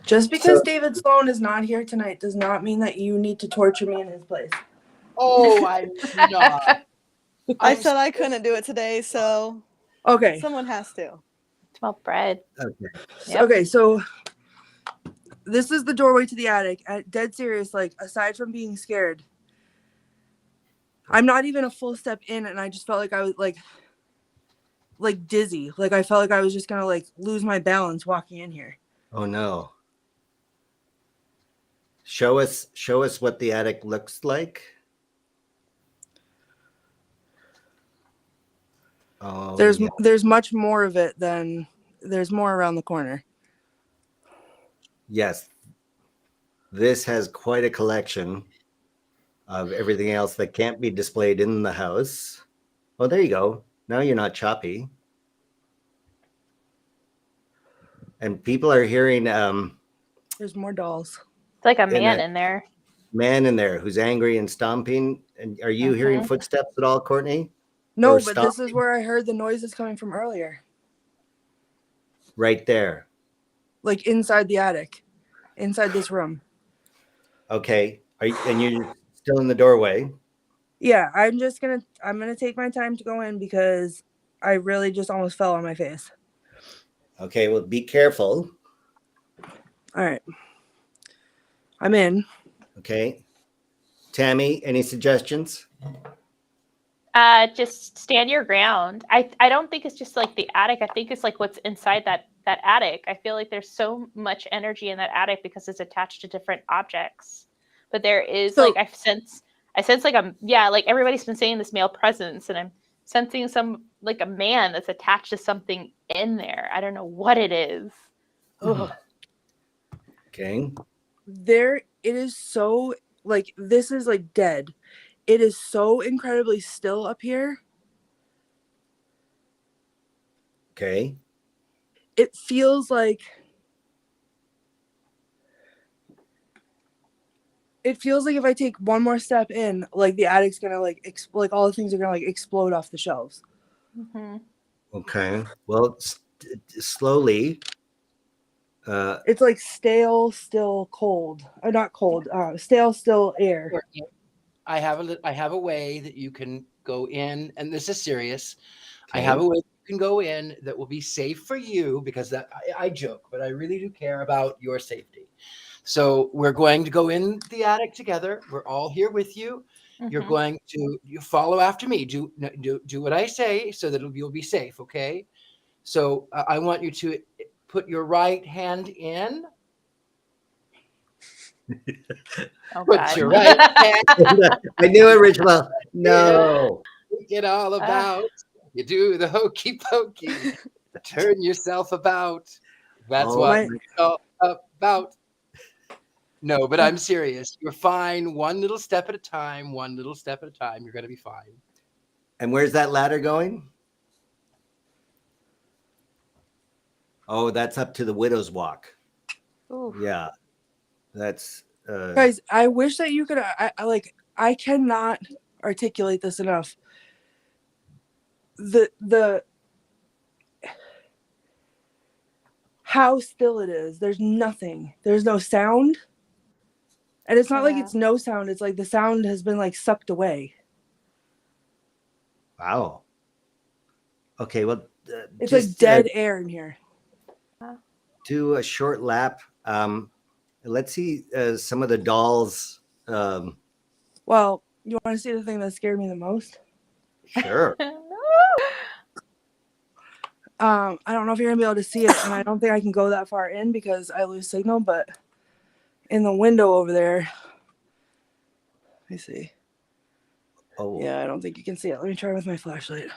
Just because So- David Sloan is not here tonight does not mean that you need to torture me in his place. Oh, I'm not. I said I couldn't do it today, so Okay. someone has to. Smell bread. Okay. Yep. Okay, so this is the doorway to the attic. Dead serious, like aside from being scared, I'm not even a full step in, and I just felt like I was like dizzy. Like I felt like I was just gonna like lose my balance walking in here. Oh no. Show us what the attic looks like. Oh, yeah. There's much more of it than there's more around the corner. Yes. This has quite a collection of everything else that can't be displayed in the house. Oh, there you go. Now you're not choppy. And people are hearing There's more dolls. It's like a And man that- in there. man in there who's angry and stomping. And are you hearing footsteps at all, Courtney? No, Or but this is where I heard the noises coming from earlier. Right there. Like inside the attic. Inside this room. Okay. And you're still in the doorway. Yeah, I'm gonna take my time to go in because I really just almost fell on my face. Okay, well, be careful. All right. I'm in. Okay. Tammy, any suggestions? Just stand your ground. I don't think it's just like the attic. I think it's like what's inside that attic. I feel like there's so much energy in that attic because it's attached to different objects. But there is So- like I sense like like everybody's been saying this male presence, and I'm sensing some like a man that's attached to something in there. I don't know what it is. Ugh. Okay. It is so like this is like dead. It is so incredibly still up here. Okay. It feels like if I take one more step in, like the attic's gonna like all the things are gonna like explode off the shelves. Mhm. Okay. Well, slowly. It's like stale, still cold. Or not cold. Stale, still air. Courtney, I have a way that you can go in, and this is serious. I have a way you can go in that will be safe for you, because that I joke, but I really do care about your safety. So we're going to go in the attic together. We're all here with you. You're going to follow after me. Do what I say so that you'll be safe. Okay. So I want you to put your right hand in. Oh, Put God. your right hand. I knew it, Richard-Lael. No. Get all about. You do the hokey pokey. Turn yourself about. That's what it's all about. No, but I'm serious. You're fine. One little step at a time. One little step at a time. You're going to be fine. And where's that ladder going? Oh, that's up to the widow's walk. Oof. Yeah. That's Guys, I wish that you could. I cannot articulate this enough. The how still it is. There's nothing. There's no sound. And it's not like it's no sound. It's like the sound has been like sucked away. wow. Okay, well, It's like dead air in here. Do a short lap. Let's see some of the dolls. Well, you want to see the thing that scared me the most? Sure. I don't know if you're gonna be able to see it, and I don't think I can go that far in because I lose signal. But in the window over there, let me see. Oh, Yeah, I don't think you can see it. Let me try with my flashlight.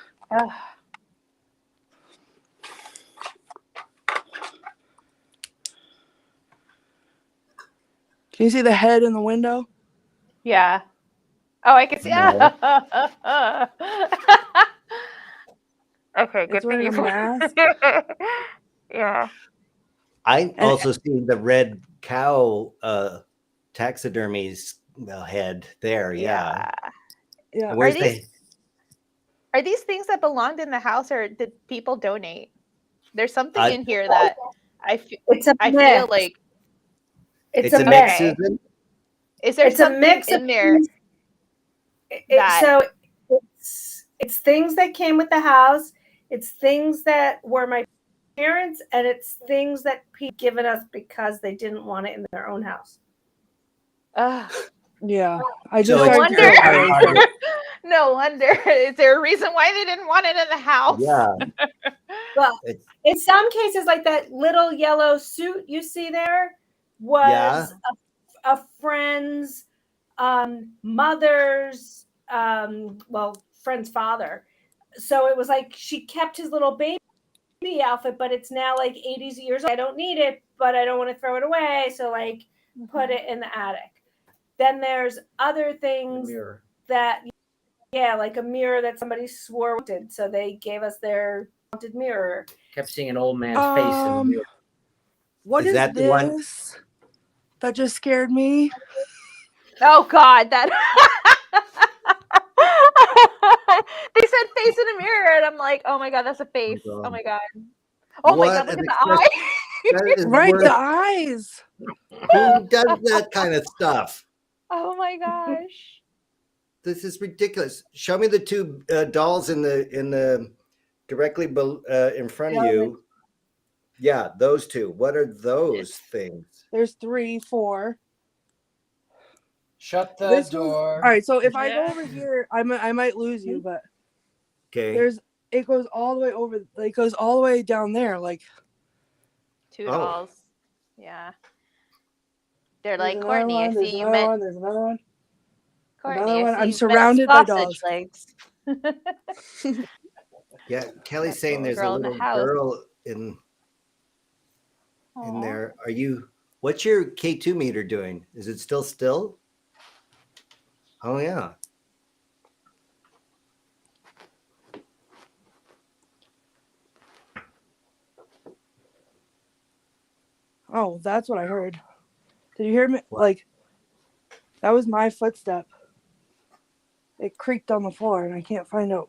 Can you see the head in the window? Yeah. Oh, I can see. No. Okay, good It's for wearing you. a mask. Yeah. I also see the red cow taxidermy's head there. Yeah. Yeah. And where's Are these things that belonged in the house, or did people donate? There's something in here that I feel like it's a a mix, mix. Susan? Is there It's a something mix in of there things. that So it's things that came with the house. It's things that were my parents, and it's things that people given us because they didn't want it in their own house. Yeah. I just So no started wonder. to realize No wonder. Is there a reason why they didn't want it in the house? Yeah. Well, in some cases, like that little yellow suit you see there was a friend's mother's, friend's father. So it was like she kept his little baby outfit, but it's now like 80 years old. I don't need it, but I don't want to throw it away. So like put it in the attic. Then there's other things that, like a mirror that somebody swore wanted. So they gave us their haunted mirror. Kept seeing an old man's face in the mirror. what Is is that the one? this? That just scared me. Oh God, that they said face in a mirror, and I'm like, oh my God, that's a face. Oh my God. Oh my God, look at the eye. That is Right, worth- the eyes. Who does that kind of stuff? Oh my gosh. This is ridiculous. Show me the two dolls in the directly in front of you. Yeah, those two. What are those things? There's 3, 4. Shut the door. All right, so if I go over here, I might lose you, but Okay. it goes all the way over. Like, it goes all the way down there. Like Two dolls. Yeah. They're there's like, another Courtney, one, I there's see you another met one, there's another one. Courtney. Another I one. see I'm you met surrounded by sausage dolls. legs. Yeah, Kelly's saying there's a girl in the little house. girl in there. What's your K2 meter doing? Is it still? Oh yeah. Oh, that's what I heard. Did you hear me? Like, that was my footstep. It creaked on the floor, and I can't find out.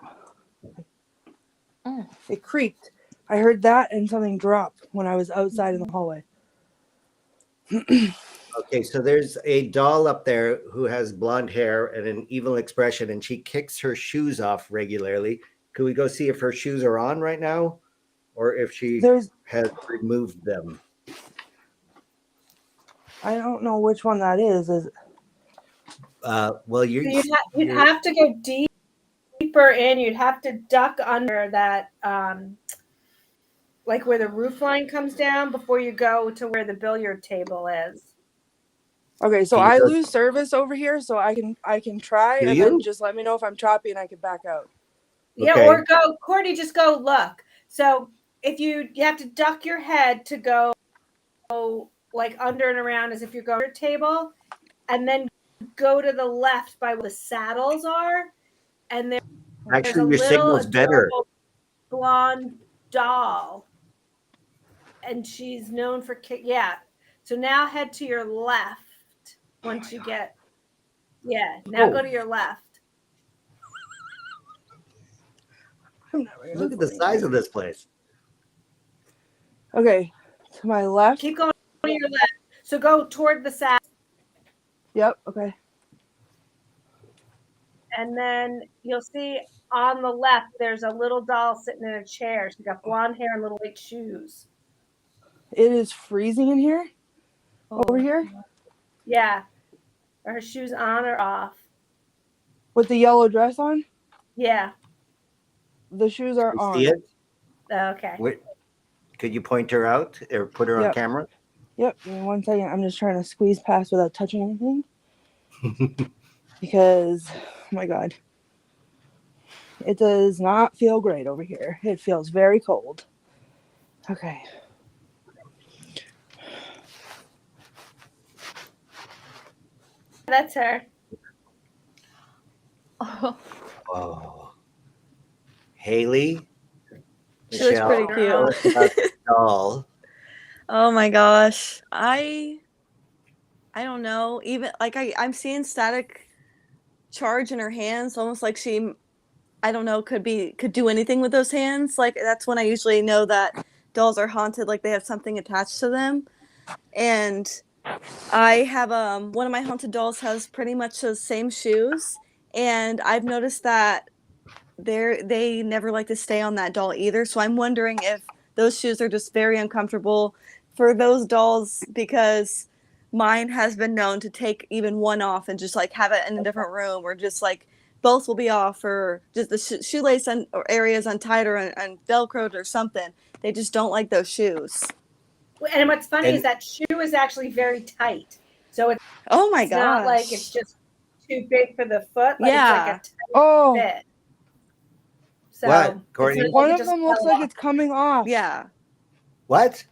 It creaked, I heard that and something drop when I was outside in the hallway. Okay, so there's a doll up there who has blonde hair and an evil expression, and she kicks her shoes off regularly. Can we go see if her shoes are on right now, or if she has removed them? I don't know which one that is. Well, you'd have to go deeper in. You'd have to duck under that, like where the roof line comes down before you go to where the billiard table is. Okay, so I lose service over here, so I can try and then just let me know if I'm choppy and I can back out. Yeah, okay. or go, Courtney, just go look. So if you have to duck your head to go like under and around as if you're going to a table, and then go to the left by where the saddles are, and there's Actually, a your signal's better. Blonde doll, and she's known for So now head to your left once you get. Yeah, now go to your left. Look at the size of this place. Okay, to my left. Keep going to your left. So go toward the saddle. Yep. Okay. And then you'll see on the left, there's a little doll sitting in a chair. She's got blonde hair and little white shoes. It is freezing in here. Over here. Yeah. Are her shoes on or off? With the yellow dress on? Yeah. The shoes are on. See it? Okay. Wait, could you point her out or put her on camera? Yep. Give me 1 second. I'm just trying to squeeze past without touching anything. Because, oh my God, it does not feel great over here. It feels very cold. Okay. That's her. Oh. Haley? She looks pretty cute. Doll. Oh my gosh. I don't know. Even like I'm seeing static charge in her hands, almost like she, I don't know, could do anything with those hands. Like that's when I usually know that dolls are haunted, like they have something attached to them. And I have one of my haunted dolls has pretty much the same shoes, and I've noticed that they never like to stay on that doll either. So I'm wondering if those shoes are just very uncomfortable for those dolls, because mine has been known to take even one off and just like have it in a different room, or just like both will be off, or just the shoelace or areas untied or velcroed or something. They just don't like those shoes. And what's funny is that shoe is actually very tight. So it's not like it's just too big for the foot. Like it's like a tight fit. So what, Courtney? One of them looks like it's coming off. Yeah. What?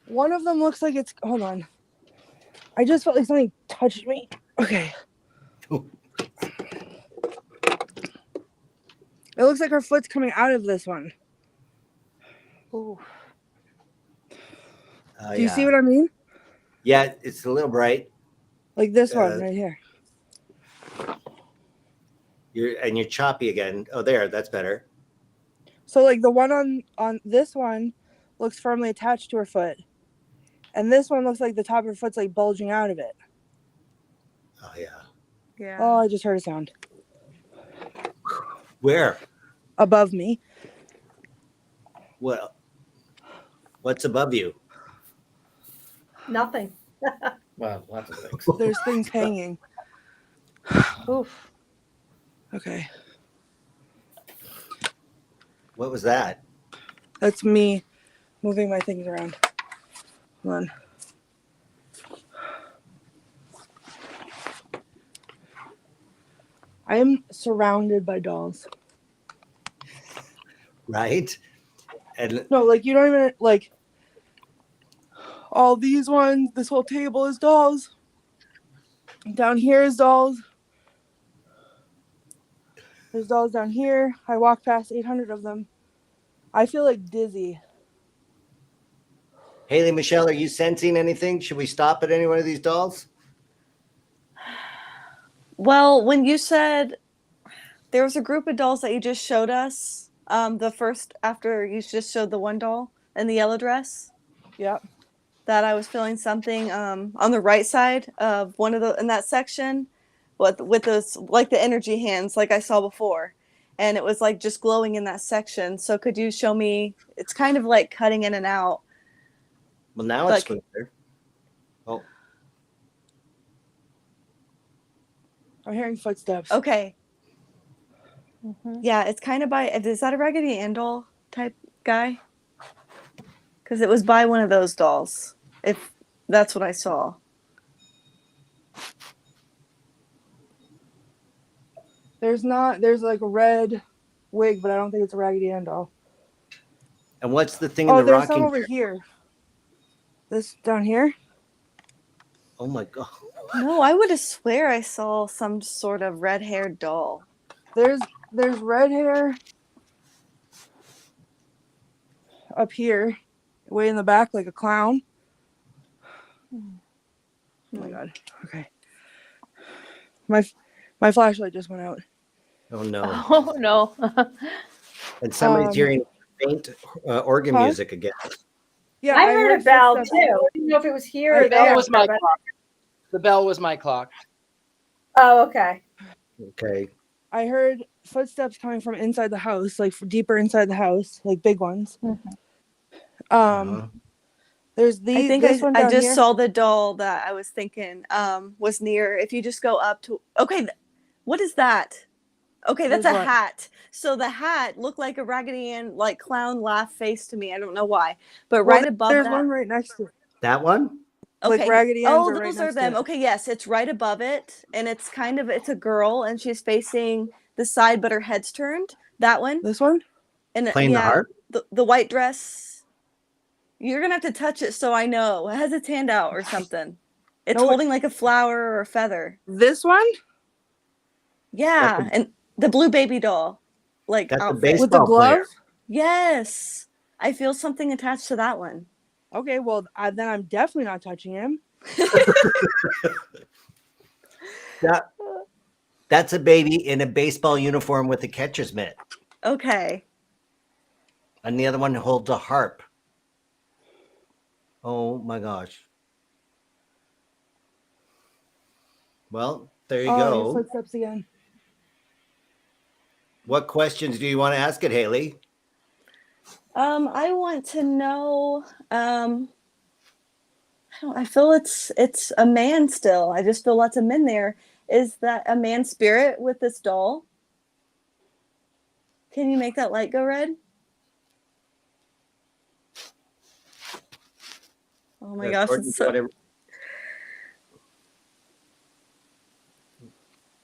One of them looks like it's. Hold on. I just felt like something touched me. Okay. It looks like her foot's coming out of this one. Ooh. Do you see what I mean? Yeah, it's a little bright. Like this one right here. You're choppy again. Oh, there, that's better. So like the one on this one looks firmly attached to her foot, and this one looks like the top of her foot's like bulging out of it. Oh yeah. Yeah. Oh, I just heard a sound. Where? Above me. Well, what's above you? Nothing. Well, lots of things. There's things hanging. Oof. Okay. What was that? That's me moving my things around. Hold on. I am surrounded by dolls. Right? And no, like you don't even like all these ones. This whole table is dolls. Down here is dolls. There's dolls down here. I walk past 800 of them. I feel like dizzy. Haley, Michelle, are you sensing anything? Should we stop at any one of these dolls? Well, when you said there was a group of dolls that you just showed us, The first after you just showed the one doll in the yellow dress. Yep. That I was feeling something on the right side of one of the in that section, with those like the energy hands like I saw before, and it was like just glowing in that section. So could you show me? It's kind of like cutting in and out. Well, now it's clear. Oh, I'm hearing footsteps. Okay. Mhm. Yeah, it's kind of by. Is that a Raggedy Ann doll type guy? Because it was by one of those dolls. If that's what I saw. There's like a red wig, but I don't think it's a Raggedy Ann doll. and what's the thing in Oh, the there's rocking some over chair? here. This down here. Oh my god! No, I would have swear I saw some sort of red-haired doll. There's red hair up here, way in the back, like a clown. Oh my god. Okay. My flashlight just went out. Oh no! Oh no. And somebody's hearing faint organ music again. Yeah, I heard a bell too. footsteps. I didn't know if it was here or The there. bell was my but- clock. The bell was my clock. Oh, okay. Okay. I heard footsteps coming from inside the house, like deeper inside the house, like big ones. Uh-huh. There's I think this one I down just here. saw the doll that I was thinking was near. If you just go up to what is that? Okay, that's There's a what? hat. So the hat looked like a Raggedy Ann like clown laugh face to me. I don't know why, but Well, right above there's that. one right next to it. That one? Like Okay. Raggedy Ann's Oh, are right those are next to them. it. Okay, yes, it's right above it, and it's a girl, and she's facing the side, but her head's turned. That one. This one? And Playing the harp? the white dress. You're gonna have to touch it so I know. It has its hand out or something. It's No, holding like a flower or a feather. This one? Yeah, and the blue baby doll, like That's a outfit. baseball With the glove? player. Yes, I feel something attached to that one. Okay, well, then I'm definitely not touching him. That's a baby in a baseball uniform with a catcher's mitt. Okay. And the other one holds a harp. Oh my gosh. Well, there you Oh, go. your footsteps again. What questions do you want to ask it, Haley? I want to know. I feel it's a man still. I just feel lots of men there. Is that a man spirit with this doll? Can you make that light go red? Oh my gosh, Courtney, it's so... whatever.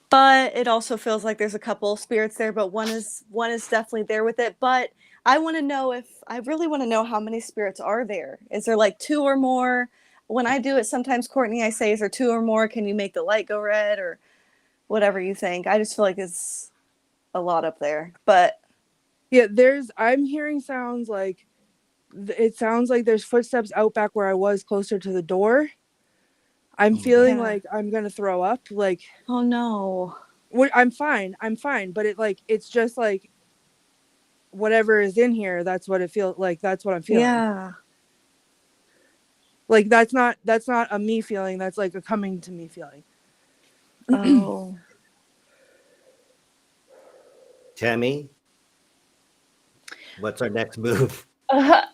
But it also feels like there's a couple spirits there, but one is definitely there with it. But I really want to know how many spirits are there. Is there like two or more? When I do it, sometimes Courtney, I say, is there two or more? Can you make the light go red or whatever you think? I just feel like it's a lot up there. But yeah, I'm hearing sounds like it sounds like there's footsteps out back where I was closer to the door. I'm feeling like I'm gonna throw up. Like, oh no, I'm fine, but it's just like whatever is in here. That's what it feels like. That's what I'm feeling. Yeah. Like that's not a me feeling. That's like a coming to me feeling. Oh. Tammy, what's our next move? I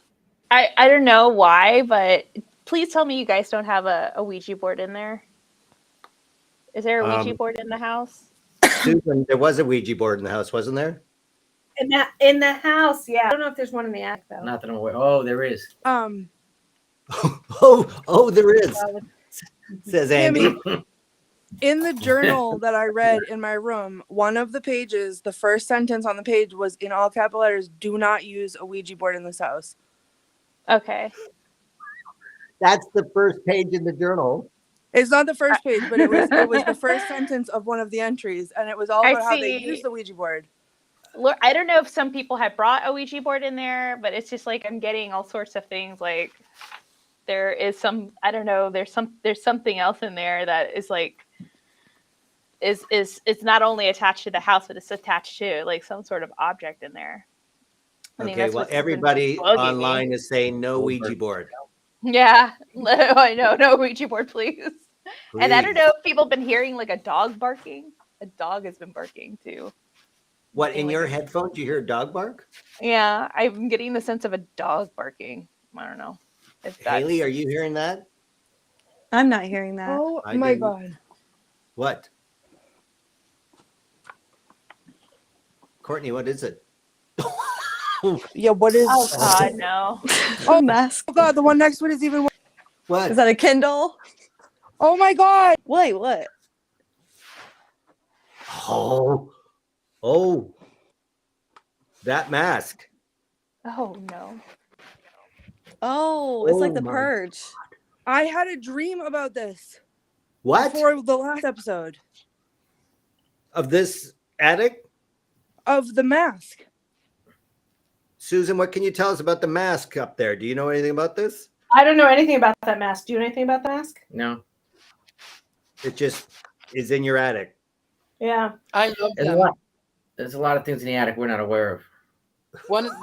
don't know why, but please tell me you guys don't have a Ouija board in there. Is there a Ouija board in the house? Susan, there was a Ouija board in the house, wasn't there? In the house, yeah. I don't know if there's one in the attic though. Not that I'm aware. Oh, there is. Oh, there is. Says Andy. In the journal that I read in my room, one of the pages, the first sentence on the page was in all capital letters, "Do not use a Ouija board in this house." Okay. That's the first page in the journal. It's not the first page, but it was the first sentence of one of the entries, and it was all about how they use the Ouija board. Look, I don't know if some people have brought a Ouija board in there, but it's just like I'm getting all sorts of things. Like there is some, I don't know, there's something else in there that is like is not only attached to the house, but it's attached to like some sort of object in there. I mean, Okay, that's well, what's been everybody bugging me. online is saying no Ouija board. Yeah, I know. No Ouija board, please. And I don't Please. know if people have been hearing like a dog barking. A dog has been barking too. What, Getting, in like, your headphones, you hear a dog bark? Yeah, I'm getting the sense of a dog barking. I don't know if that's Haley, are you hearing that? I'm not hearing that. Oh I my didn't. god. What? Courtney, what is it? Yeah, what is Oh God, no. Oh, mask. Oh god, the one next to it is even worse. What? Is that a Kindle? Oh my god. Wait, what? Oh, that mask. Oh no. Oh, it's like Oh the my- purge. I had a dream about this What? before the last episode Of this attic? of the mask. Susan, what can you tell us about the mask up there? Do you know anything about this? I don't know anything about that mask. Do you know anything about the mask? No. It just is in your attic. Yeah. I love There's a them. lot. There's a lot of things in the attic we're not aware of.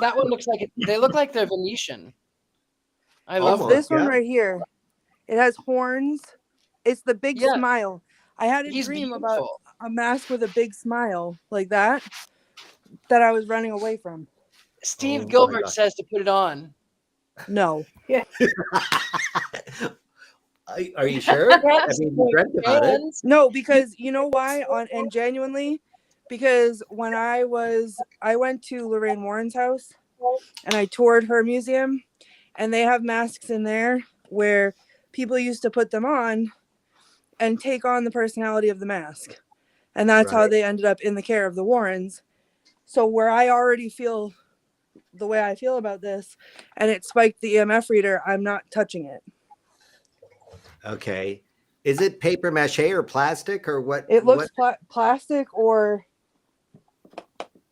That one looks like they look like they're Venetian. I love Almost. This one yeah. right here, it has horns. It's the big Yeah. smile. I had a He's dream beautiful. about a mask with a big smile like that I was running away from. Steve Oh my Gilbert God. says to put it on. No. Are you sure? I mean, you dreamt about it. No, because you know why? And genuinely, because when I went to Lorraine Warren's house and I toured her museum, and they have masks in there where people used to put them on and take on the personality of the mask. And that's how Right. they ended up in the care of the Warrens. So where I already feel the way I feel about this and it spiked the EMF reader, I'm not touching it. Okay. Is it paper mache or plastic or what? It looks what? plastic or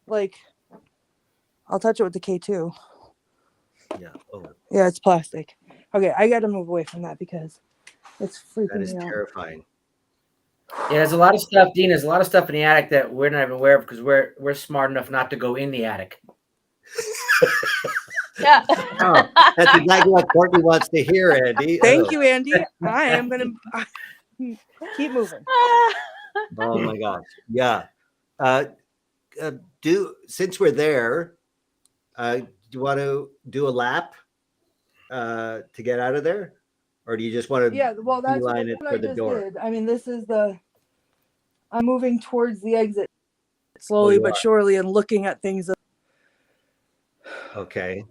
like, I'll touch it with the K2. Yeah. Oh, Yeah, it's plastic. Okay, I got to move away from that because it's that freaking is me out. terrifying. Yeah, there's a lot of stuff, Dean. There's a lot of stuff in the attic that we're not even aware of because we're smart enough not to go in the attic. Yeah. Oh, that's exactly what Courtney wants to hear, Andy. Thank you, Andy. I am going to keep moving. Oh my gosh. Yeah. Since we're there, do you want to do a lap to get out of there? Or do you just want to Yeah, well, that's beeline it what for I the just door? did. I mean, I'm moving towards the exit slowly you but are. surely and looking at things. Okay.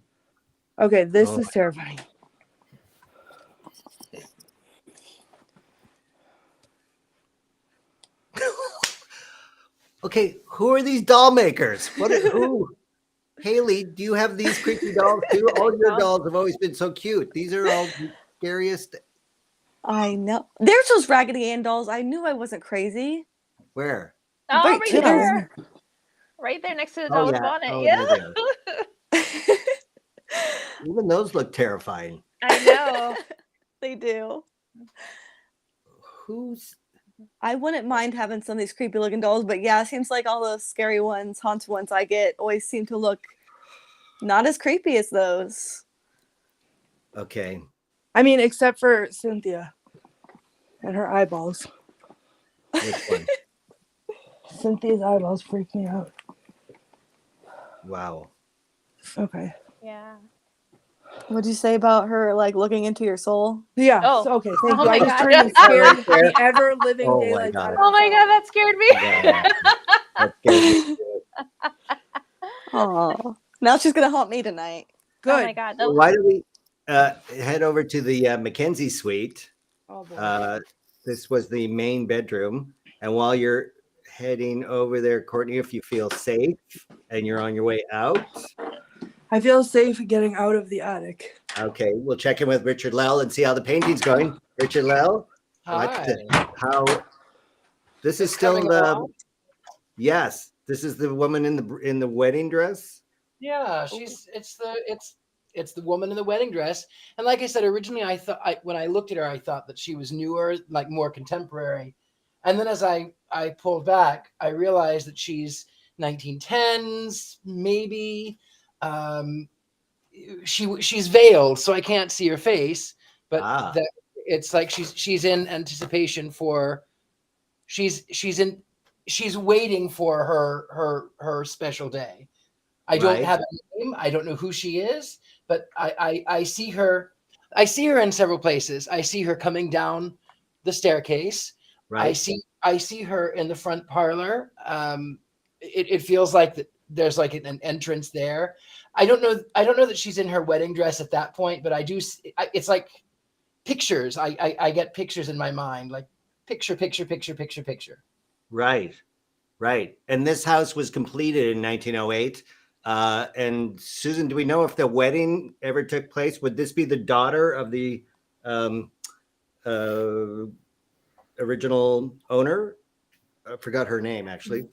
Okay, this Oh is terrifying. Okay, who are these doll makers? Who? Haley, do you have these creepy dolls too? All your dolls have always been so cute. These are all the scariest. I know. There's those Raggedy Ann dolls. I knew I wasn't crazy. Where? Oh, Right right to there. Right there next to the doll's bonnet. Oh, Yeah. there they are. Even those look terrifying. I know. They do. Who's I wouldn't mind having some of these creepy looking dolls, but yeah, it seems like all those scary ones, haunted ones I get always seem to look not as creepy as those. okay? I mean, except for Cynthia and her eyeballs. Which one? Cynthia's eyeballs freak me out. Wow. Okay. Yeah. What'd you say about her like looking into your soul? Yeah. Oh. Okay. Thank Oh you. my I was God. trying to scare the ever living Oh my daylights God. out of Oh my myself. God, that scared me. Yeah. That scared me too. Oh, now she's gonna haunt me tonight. Good. Oh my God. That Why don't we head over to the Mackenzie suite? Oh, boy. This was the main bedroom. And while you're heading over there, Courtney, if you feel safe and you're on your way out, I feel safe getting out of the attic. okay, we'll check in with Richard-Lael and see how the painting's going. Richard-Lael, Hi. how this is It's still coming the along? yes, this is the woman in the wedding dress. Yeah, it's the woman in the wedding dress. And like I said, originally when I looked at her, I thought that she was newer, like more contemporary. And then as I pulled back, I realized that she's 1910s, maybe. she's veiled, so I can't see her face, but it's like she's in anticipation for she's waiting for her special day. I don't have a name. I don't know who she is, but I see her. I see her in several places. I see her coming down the staircase. Right. I see her in the front parlor. It feels like there's like an entrance there. I don't know that she's in her wedding dress at that point, but I do. It's like pictures. I get pictures in my mind, like picture. Right. And this house was completed in 1908. And Susan, do we know if the wedding ever took place? Would this be the daughter of the original owner? I forgot her name, actually.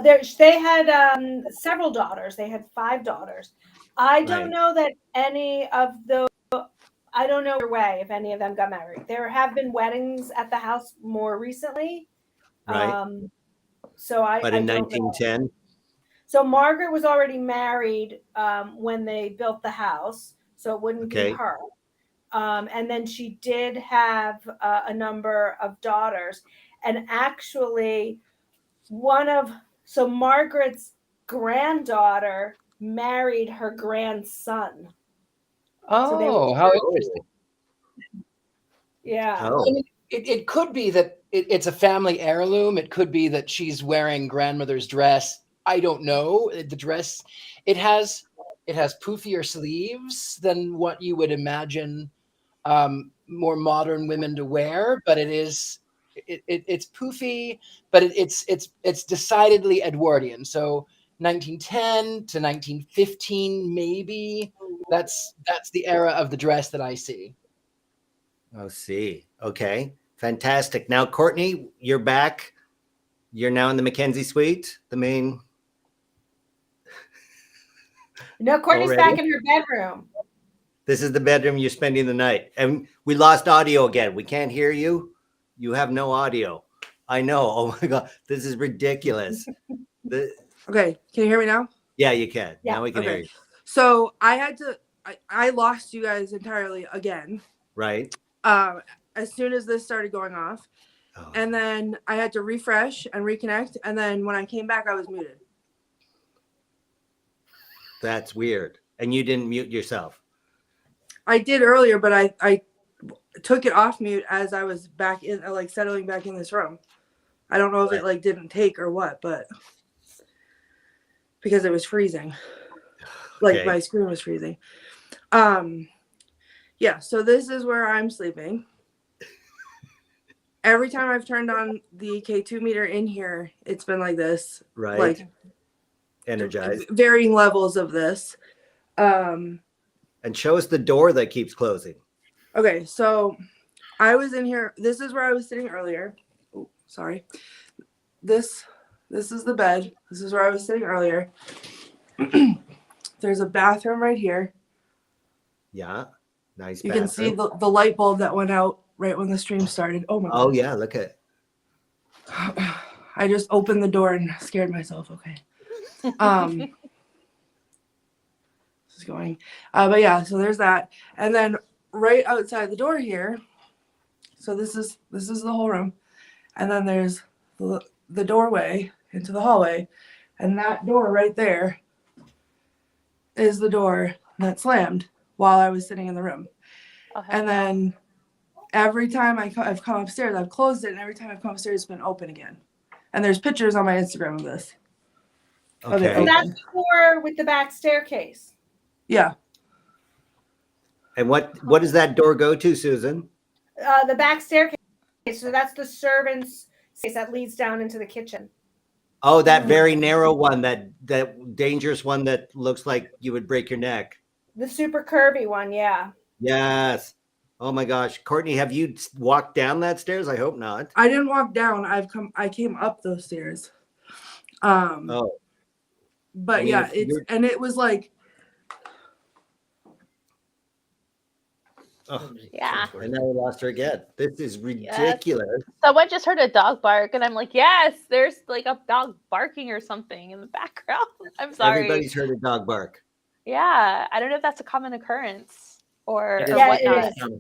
They had several daughters. They had 5 daughters. I don't know that any of those. I don't know if any of them got married. There have been weddings at the house more recently. Right. But in 1910. So Margaret was already married when they built the house, so it wouldn't be her. And then she did have a number of daughters, and actually, Margaret's granddaughter married her grandson. Oh, how interesting! Yeah. Oh. I mean, it could be that it's a family heirloom. It could be that she's wearing grandmother's dress. I don't know. The dress, it has poofier sleeves than what you would imagine more modern women to wear, but it's poofy, but it's decidedly Edwardian. So 1910 to 1915, maybe that's the era of the dress that I see. Oh, see. Okay. Fantastic. Now, Courtney, you're back. You're now in the Mackenzie suite, the main. No, Courtney's back in her bedroom. This is the bedroom you're spending the night. And we lost audio again. We can't hear you. You have no audio. I know. Oh my God. This is ridiculous. Okay. Can you hear me now? Yeah, you can. Yeah. Now we can hear you. So I lost you guys entirely again. Right. As soon as this started going off. Oh. And then I had to refresh and reconnect. And then when I came back, I was muted. That's weird. And you didn't mute yourself. I did earlier, but I took it off mute as I was back in, like settling back in this room. I don't know if it like didn't take or what, but because it was freezing. Like my screen was freezing. Yeah, so this is where I'm sleeping. Every time I've turned on the K2 meter in here, it's been like this. Right. Like energized. Varying levels of this. And show us the door that keeps closing. Okay, so I was in here. This is where I was sitting earlier. Oh, sorry. This is the bed. This is where I was sitting earlier. There's a bathroom right here. Yeah. Nice. You can see the light bulb that went out right when the stream started. Oh my God. Oh yeah, look at it. I just opened the door and scared myself. Okay. This is going. But yeah, so there's that. And then right outside the door here. So this is the whole room. And then there's the doorway into the hallway. And that door right there is the door that slammed while I was sitting in the room. Okay. And then every time I've come upstairs, I've closed it. And every time I've come upstairs, it's been open again. And there's pictures on my Instagram of this. Okay. And that's the door with the back staircase. Yeah. And what does that door go to, Susan? The back staircase. So that's the servants' space that leads down into the kitchen. Oh, that very narrow one, that dangerous one that looks like you would break your neck. The super curvy one, yeah. Yes. Oh my gosh. Courtney, have you walked down that stairs? I hope not. I didn't walk down. I came up those stairs. Oh. But I mean, yeah, it was like. Oh, yeah. And now we lost her again. This is ridiculous. Yes. Someone just heard a dog bark, and I'm like, yes, there's like a dog barking or something in the background. I'm sorry. Everybody's heard a dog bark. Yeah, I don't know if that's a common occurrence or It or is, Yeah, whatnot. it is.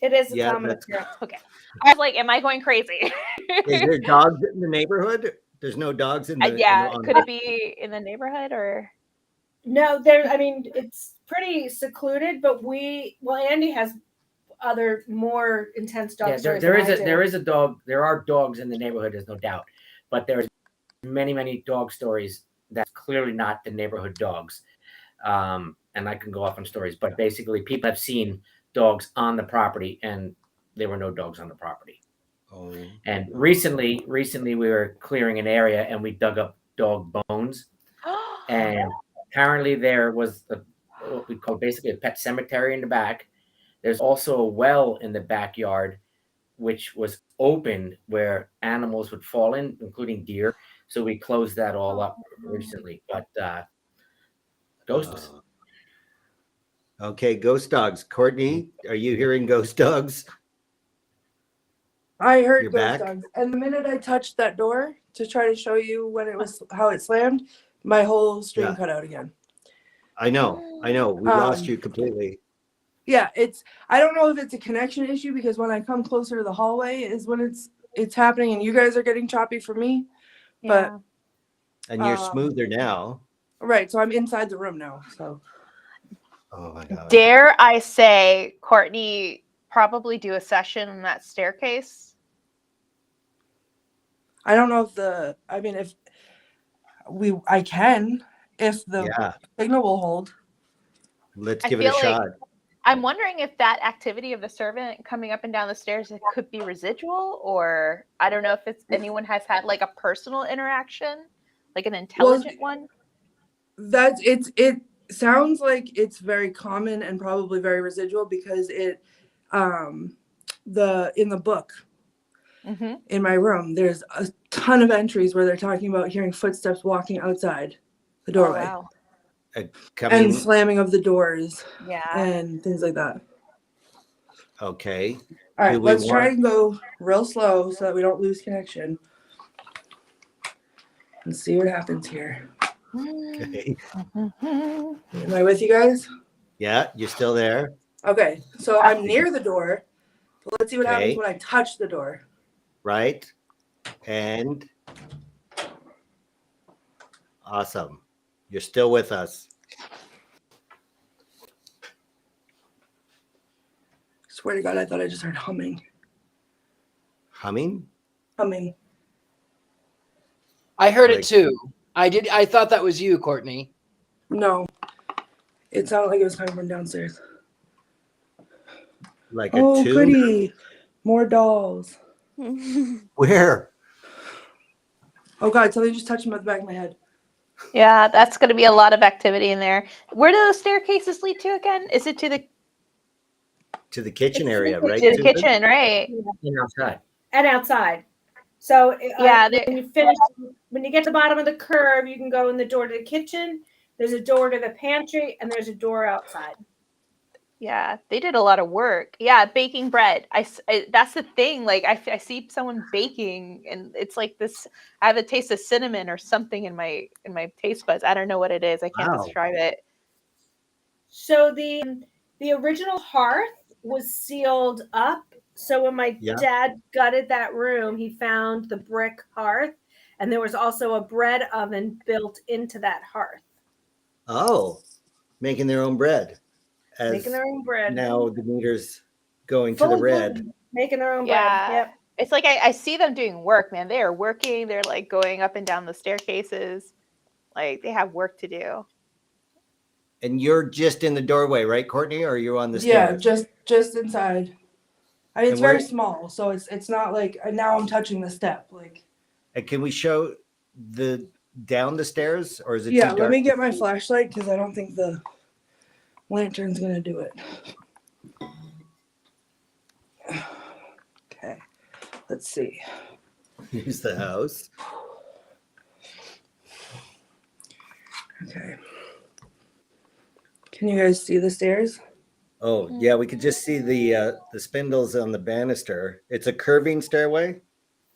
It is a Yeah, common that's- occurrence. Okay, I was like, am I going crazy? Is there dogs in the neighborhood? There's no dogs in the. Yeah, on could it be in the neighborhood or? No, I mean, it's pretty secluded, but Andy has other more intense dog Yeah, stories. there than I is do. a dog. There are dogs in the neighborhood, there's no doubt. But there's many dog stories that's clearly not the neighborhood dogs. And I can go off on stories, but basically people have seen dogs on the property and there were no dogs on the property. Oh. And recently we were clearing an area and we dug up dog bones. And apparently there was what we call basically a pet cemetery in the back. There's also a well in the backyard, which was open where animals would fall in, including deer. So we closed that all up recently. But ghosts. Okay, ghost dogs. Courtney, are you hearing ghost dogs? I heard You're ghost back? dogs. And the minute I touched that door to try to show you when it was how it slammed, my whole stream cut out again. I know. We lost you completely. Yeah, I don't know if it's a connection issue because when I come closer to the hallway is when it's happening and you guys are getting choppy for me. Yeah. And you're Um, smoother now. Right, so I'm inside the room now. So Oh my God. Dare I say, Courtney, probably do a session on that staircase? I don't know if I can if the Yeah, signal will hold. let's I give it a feel like- shot. I'm wondering if that activity of the servant coming up and down the stairs, it could be residual, or I don't know if anyone has had like a personal interaction, like an intelligent one. It sounds like it's very common and probably very residual because in the book Mm-hmm. in my room there's a ton of entries where they're talking about hearing footsteps walking outside the doorway Oh, wow. Coming. and slamming of the doors Yeah. and things like that. Okay. All right, Do we let's try want- and go real slow so that we don't lose connection and see what happens here. Okay. Am I with you guys? Yeah, you're still there. Okay, so I'm near the door. Let's see what happens Okay. when I touch the door. Right. And awesome. You're still with us. Swear to God, I thought I just heard humming. Humming? Humming. I heard Like- it too. I thought that was you, Courtney. No. It sounded like it was coming from downstairs. Like a Oh, tune? goody. More dolls. Where? Oh, God, something just touched me on the back of my head. Yeah, that's going to be a lot of activity in there. Where do those staircases lead to again? Is it to the kitchen area, right? to the Susan? kitchen, right? And outside. And outside. So Yeah, when you finish, when you get to the bottom of the curve, you can go in the door to the kitchen. There's a door to the pantry, and there's a door outside. Yeah, they did a lot of work. Yeah, baking bread. That's the thing. Like I see someone baking, and it's like this. I have a taste of cinnamon or something in my taste buds. I don't know what it is. I can't Wow. describe it. So the original hearth was sealed up. So when my Yeah. dad gutted that room, he found the brick hearth, and there was also a bread oven built into that hearth. Oh, making their own bread. As Making their own bread. now the meter's going to Full the of red. gluten. Making their own Yeah. bread. Yep. It's like I see them doing work, man. They are working. They're like going up and down the staircases. Like they have work to do. And you're just in the doorway, right, Courtney? Or are you on the Yeah, stairs? just inside. I mean, it's And where- very small, so it's not like now I'm touching the step. Like, And can we show the down the stairs, or is it yeah, too let dark? me get my flashlight because I don't think the lantern's gonna do it. Okay, let's see. Use the house. Okay. Can you guys see the stairs? Oh yeah, we could just see the spindles on the banister. It's a curving stairway.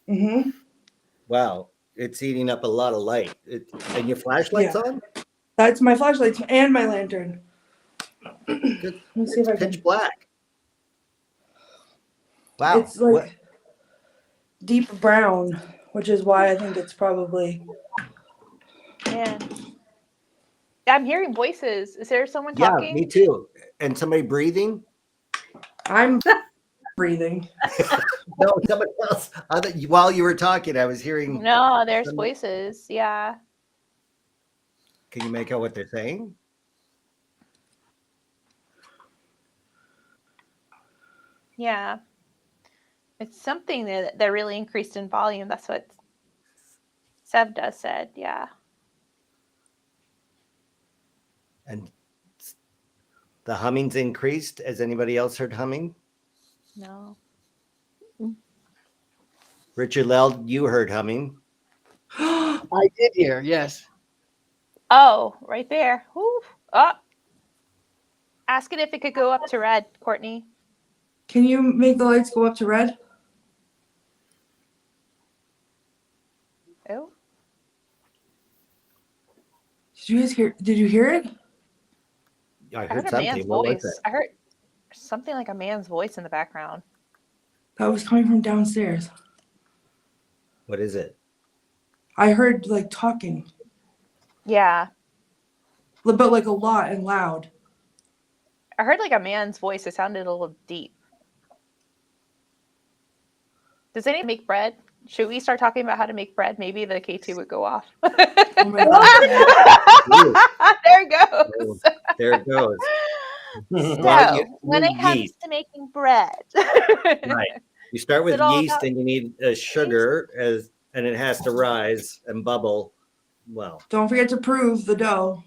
Mm-hmm. Wow, it's eating up a lot of light. And your flashlight's Yeah. on? That's my flashlight and my lantern. Good. Let me see if I Pitch can. black. Wow. It's like deep brown, which is why I think it's probably. Man. I'm hearing voices. Is there someone Yeah, talking? me too. And somebody breathing? I'm breathing. No, somebody else. While you were talking, I was hearing. No, there's voices. Yeah. Can you make out what they're saying? Yeah. It's something that really increased in volume. That's what Sevda said. Yeah. And the humming's increased. Has anybody else heard humming? No. Richard-Lael, you heard humming. I did hear, yes. Oh, right there. Whew. Oh. Ask it if it could go up to red, Courtney. Can you make the lights go up to red? Oh. Did you hear it? I I heard heard a man's something. What was voice. it? I heard something like a man's voice in the background. That was coming from downstairs. What is it? I heard like talking, Yeah. but like a lot and loud. I heard like a man's voice. It sounded a little deep. Does anyone make bread? Should we start talking about how to make bread? Maybe the K2 would go off. Oh my God. There it goes. There it goes. So, when it comes yeast. to making bread, Right. You start with Is it all yeast about and you need sugar and it has to rise and bubble. Well, Don't forget to prove the dough.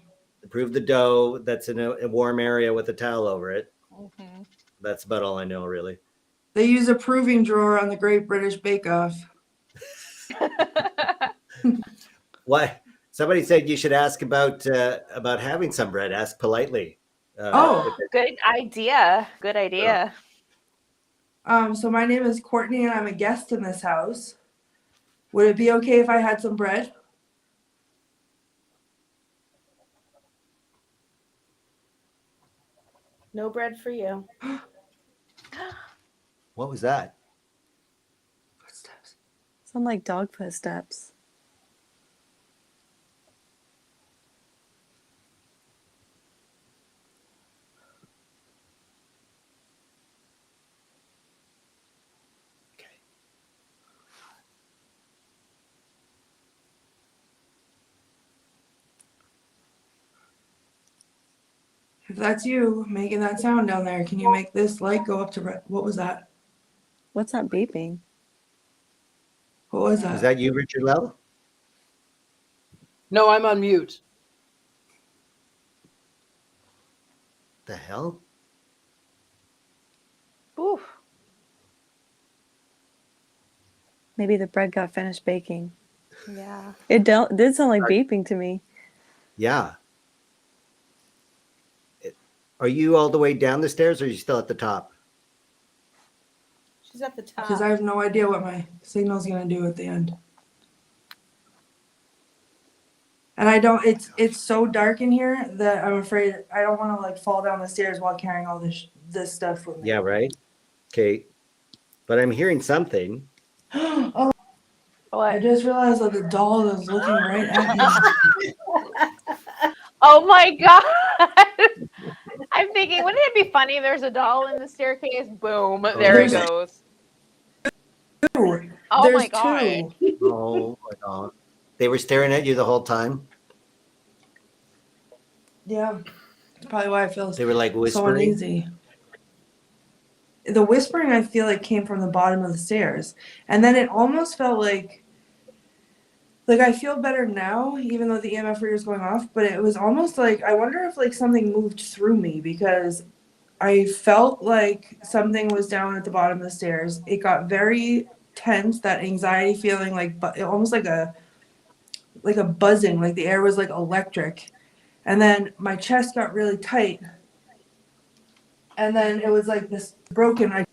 prove the dough that's in a warm area with a towel over it. mm-hmm. That's about all I know, really. They use a proving drawer on the Great British Bake Off. What? Somebody said you should ask about having some bread. Ask politely. Good idea. Good idea. So my name is Courtney and I'm a guest in this house. Would it be okay if I had some bread? No bread for you. What was that? Footsteps. Sound like dog footsteps. If that's you making that sound down there, can you make this light go up to red? What was that? What's that beeping? What was that? Is that you, Richard-Lael? No, I'm on mute. The hell? Oof. Maybe the bread got finished baking. Yeah. It did sound like beeping to me. Yeah. Are you all the way down the stairs or are you still at the top? She's at the top. Because I have no idea what my signal's gonna do at the end. And I don't. It's so dark in here that I'm afraid I don't want to like fall down the stairs while carrying all this stuff with me. Yeah, right. Okay, but I'm hearing something. Oh, I What? just realized that the doll is looking right at me. Oh my god. I'm thinking, wouldn't it be funny? There's a doll in the staircase. Boom. There it There's goes. two. Oh There's my god. two. Oh my god! They were staring at you the whole time. Yeah, that's probably why I feel They were like so whispering. uneasy. The whispering I feel like came from the bottom of the stairs, and then it almost felt like I feel better now, even though the EMF reader is going off. But it was almost like I wonder if like something moved through me because I felt like something was down at the bottom of the stairs. It got very tense, that anxiety feeling, like almost like a buzzing, like the air was like electric. And then my chest got really tight. And then it was like this broken. I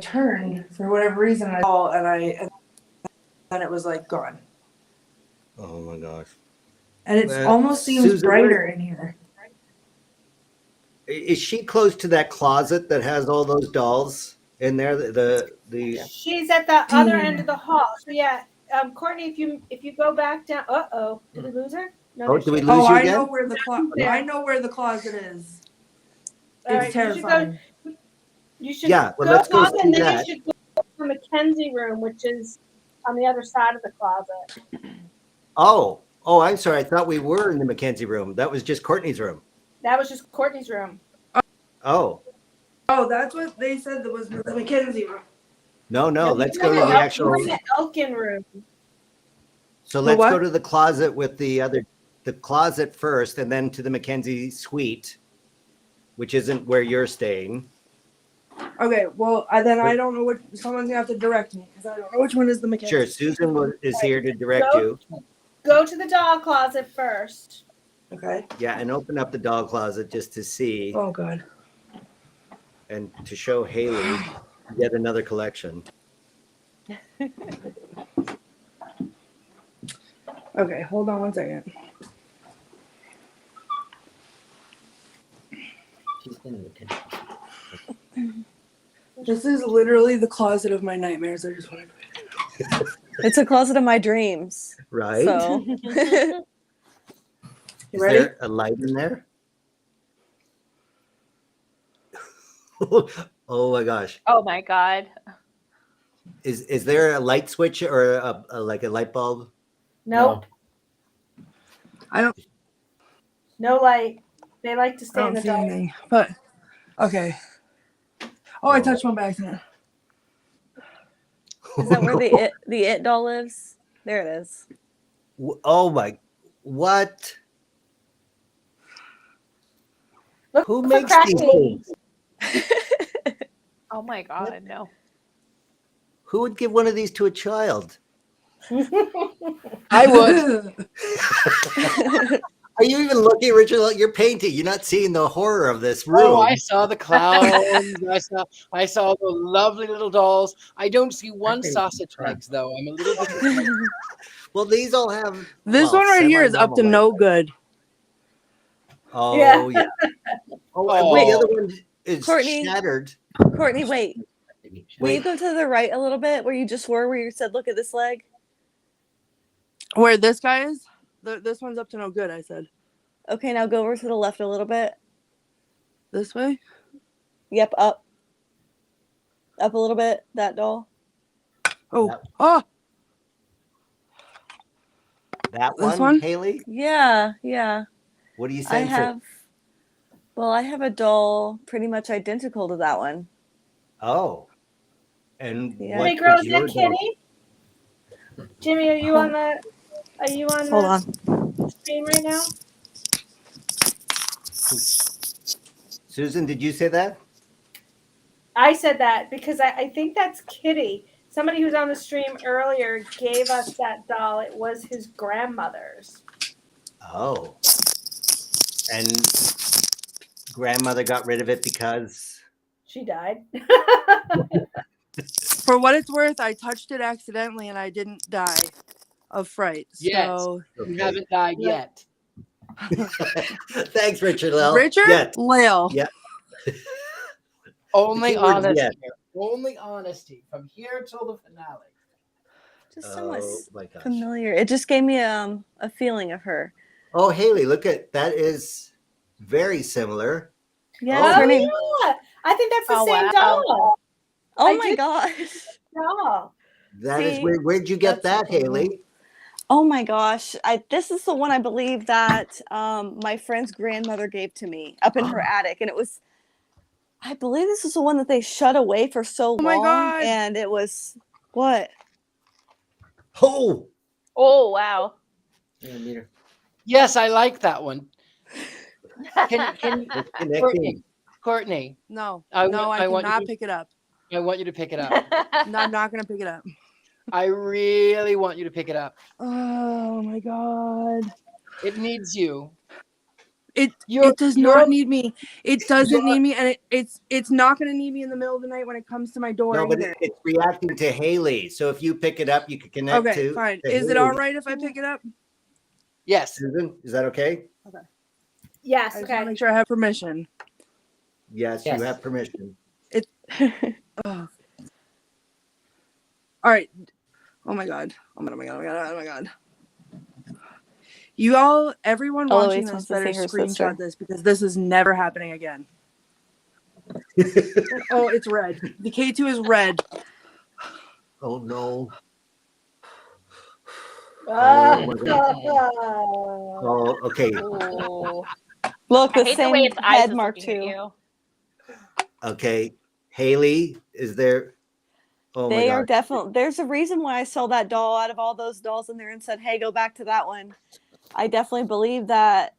turned for whatever reason. And then it was like gone. Oh my gosh! And it almost seems Susan, brighter in here. is she close to that closet that has all those dolls in there? She's at the other end of the hall. So yeah, Courtney, if you go back down. Did we lose her? No. Oh, did we lose you I again? know where the I know where the closet is. All It's right, terrifying. You should Yeah, well, let's go closet, see and then that. you should go to the Mackenzie room, which is on the other side of the closet. Oh, I'm sorry. I thought we were in the Mackenzie room. That was just Courtney's room. That was just Courtney's room. Oh, That's what they said. That was the Mackenzie room. no. Let's go to the actual. We're in the Elkin room. So let's what? go to the closet with the closet first, and then to the Mackenzie suite, which isn't where you're staying. Okay, well, then I don't know what. Someone's gonna have to direct me because I don't know which one is the Mackenzie. Sure, Susan is here to direct you. Go to the doll closet first. Okay. Yeah, and open up the doll closet just to see Oh God. and to show Haley yet another collection. Okay, hold on one second. She's in the kitchen. This is literally the closet of my nightmares. I just want to. It's a closet of my dreams. Right? So Is ready? there a light in there? Oh my gosh. Oh my God. Is there a light switch or like a light bulb? Nope. No light. They like to I stay in don't the see dark. anything. But okay. Oh, I touched one by accident. is that where the it doll lives? There it is. Oh my, what? Look Who for makes these cracking. things? Oh my God. No. Who would give one of these to a child? I would. Are you even looking, Richard? You're painting. You're not seeing the horror of this room. Oh, I saw the clowns. I saw the lovely little dolls. I don't see one sausage legs though. I'm a little bit. Well, these all have. This one right here is up to no good. Oh Yeah. yeah. Oh, and Wait. the other one is Courtney. shattered. Courtney, wait. Will you go to the right a little bit where you just were, where you said, look at this leg? Where this guy is? This one's up to no good, I said. Okay, now go over to the left a little bit. This way? Yep, up. Up a little bit, that doll. Oh. That- Oh. That This one, one? Haley? Yeah. What do you I say? have a doll pretty much identical to that one. Oh. And Yeah. what Hey, girl, is is your that doll? Kitty? Jimmy, are you on the? Are you on Hold the on. stream right now? Susan, did you say that? I said that because I think that's Kitty. Somebody who was on the stream earlier gave us that doll. It was his grandmother's. Oh. And grandmother got rid of it because She died. For what it's worth, I touched it accidentally and I didn't die of fright. Yes. So You haven't died yet. Thanks, Richard-Lael. Richard? Yeah. Lale. Yeah. Only The keyword is honesty. yet. Here. Only honesty from here till the finale. Just somewhat Oh my gosh. familiar. It just gave me a feeling of her. Oh, Haley, look at that is very similar. Yeah, Oh, her name. Yeah, I think that's the Oh, same wow. doll. Oh I my did- gosh. Doll. That is See, weird. Where'd you get that's that, Haley? Oh my gosh. This is the one I believe that my friend's grandmother gave to me up in her attic. And I believe this is the one that they shut away for so long. Oh my God. And it was, what? Oh, Oh wow. Yeah, meter. Yes, I like that one. Can it's connecting. Courtney? No. I no, want- I I want cannot you- pick it up. I want you to pick it up. No, I'm not gonna pick it up. I really want you to pick it up. Oh my God. It needs you. It You're- does you're- not need me. It doesn't need me, and it's not gonna need me in the middle of the night when it comes to my door. No, but either. it's reacting to Haley. So if you pick it up, you can connect Okay, to. fine. to Is it Haley. all right if I pick it up? Yes. Susan, is that okay? Yes. I just want to Okay. make sure I have permission. Yes, Yes. you have permission. Oh. All right. Oh my god. Oh my god. Oh my god. Oh my god. You all, everyone watching Eloise this wants to better see her screenshot sister. this because this is never happening again. Oh, it's red. The K2 is red. Oh no. Ah. Oh my God. Oh, okay. Ooh. Look, I the hate the way same its eyes head is mark looking at too. you. Okay. Haley, is there? Oh my They are God. definitely. There's a reason why I saw that doll out of all those dolls in there and said, "Hey, go back to that one." I definitely believe that.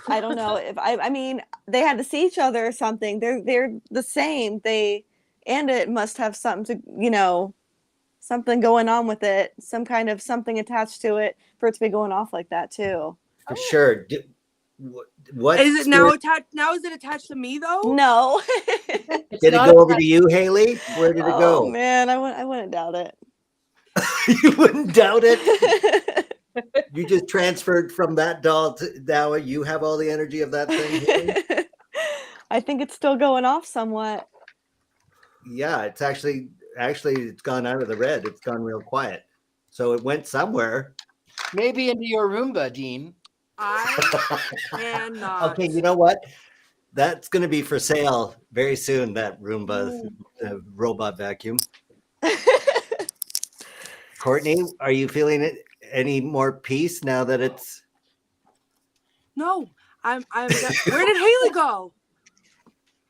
I don't know if I mean, they had to see each other or something. They're the same. And it must have something to, something going on with it, some kind of something attached to it for it to be going off like that too. For sure. What Is it now spirit- attached? Now is it attached to me though? No. It's Did it not go over to you, Haley? Where did it Oh go? man, I wouldn't doubt it. You wouldn't doubt it. You just transferred from that doll to now you have all the energy of that thing. Haley? I think it's still going off somewhat. Yeah, it's actually it's gone out of the red. It's gone real quiet. So it went somewhere. Maybe into your Roomba, Dean. I cannot. Okay, you know what? That's going to be for sale very soon. That Roomba robot vacuum. Courtney, are you feeling it any more peace now that it's? No, I'm. Where did Haley go?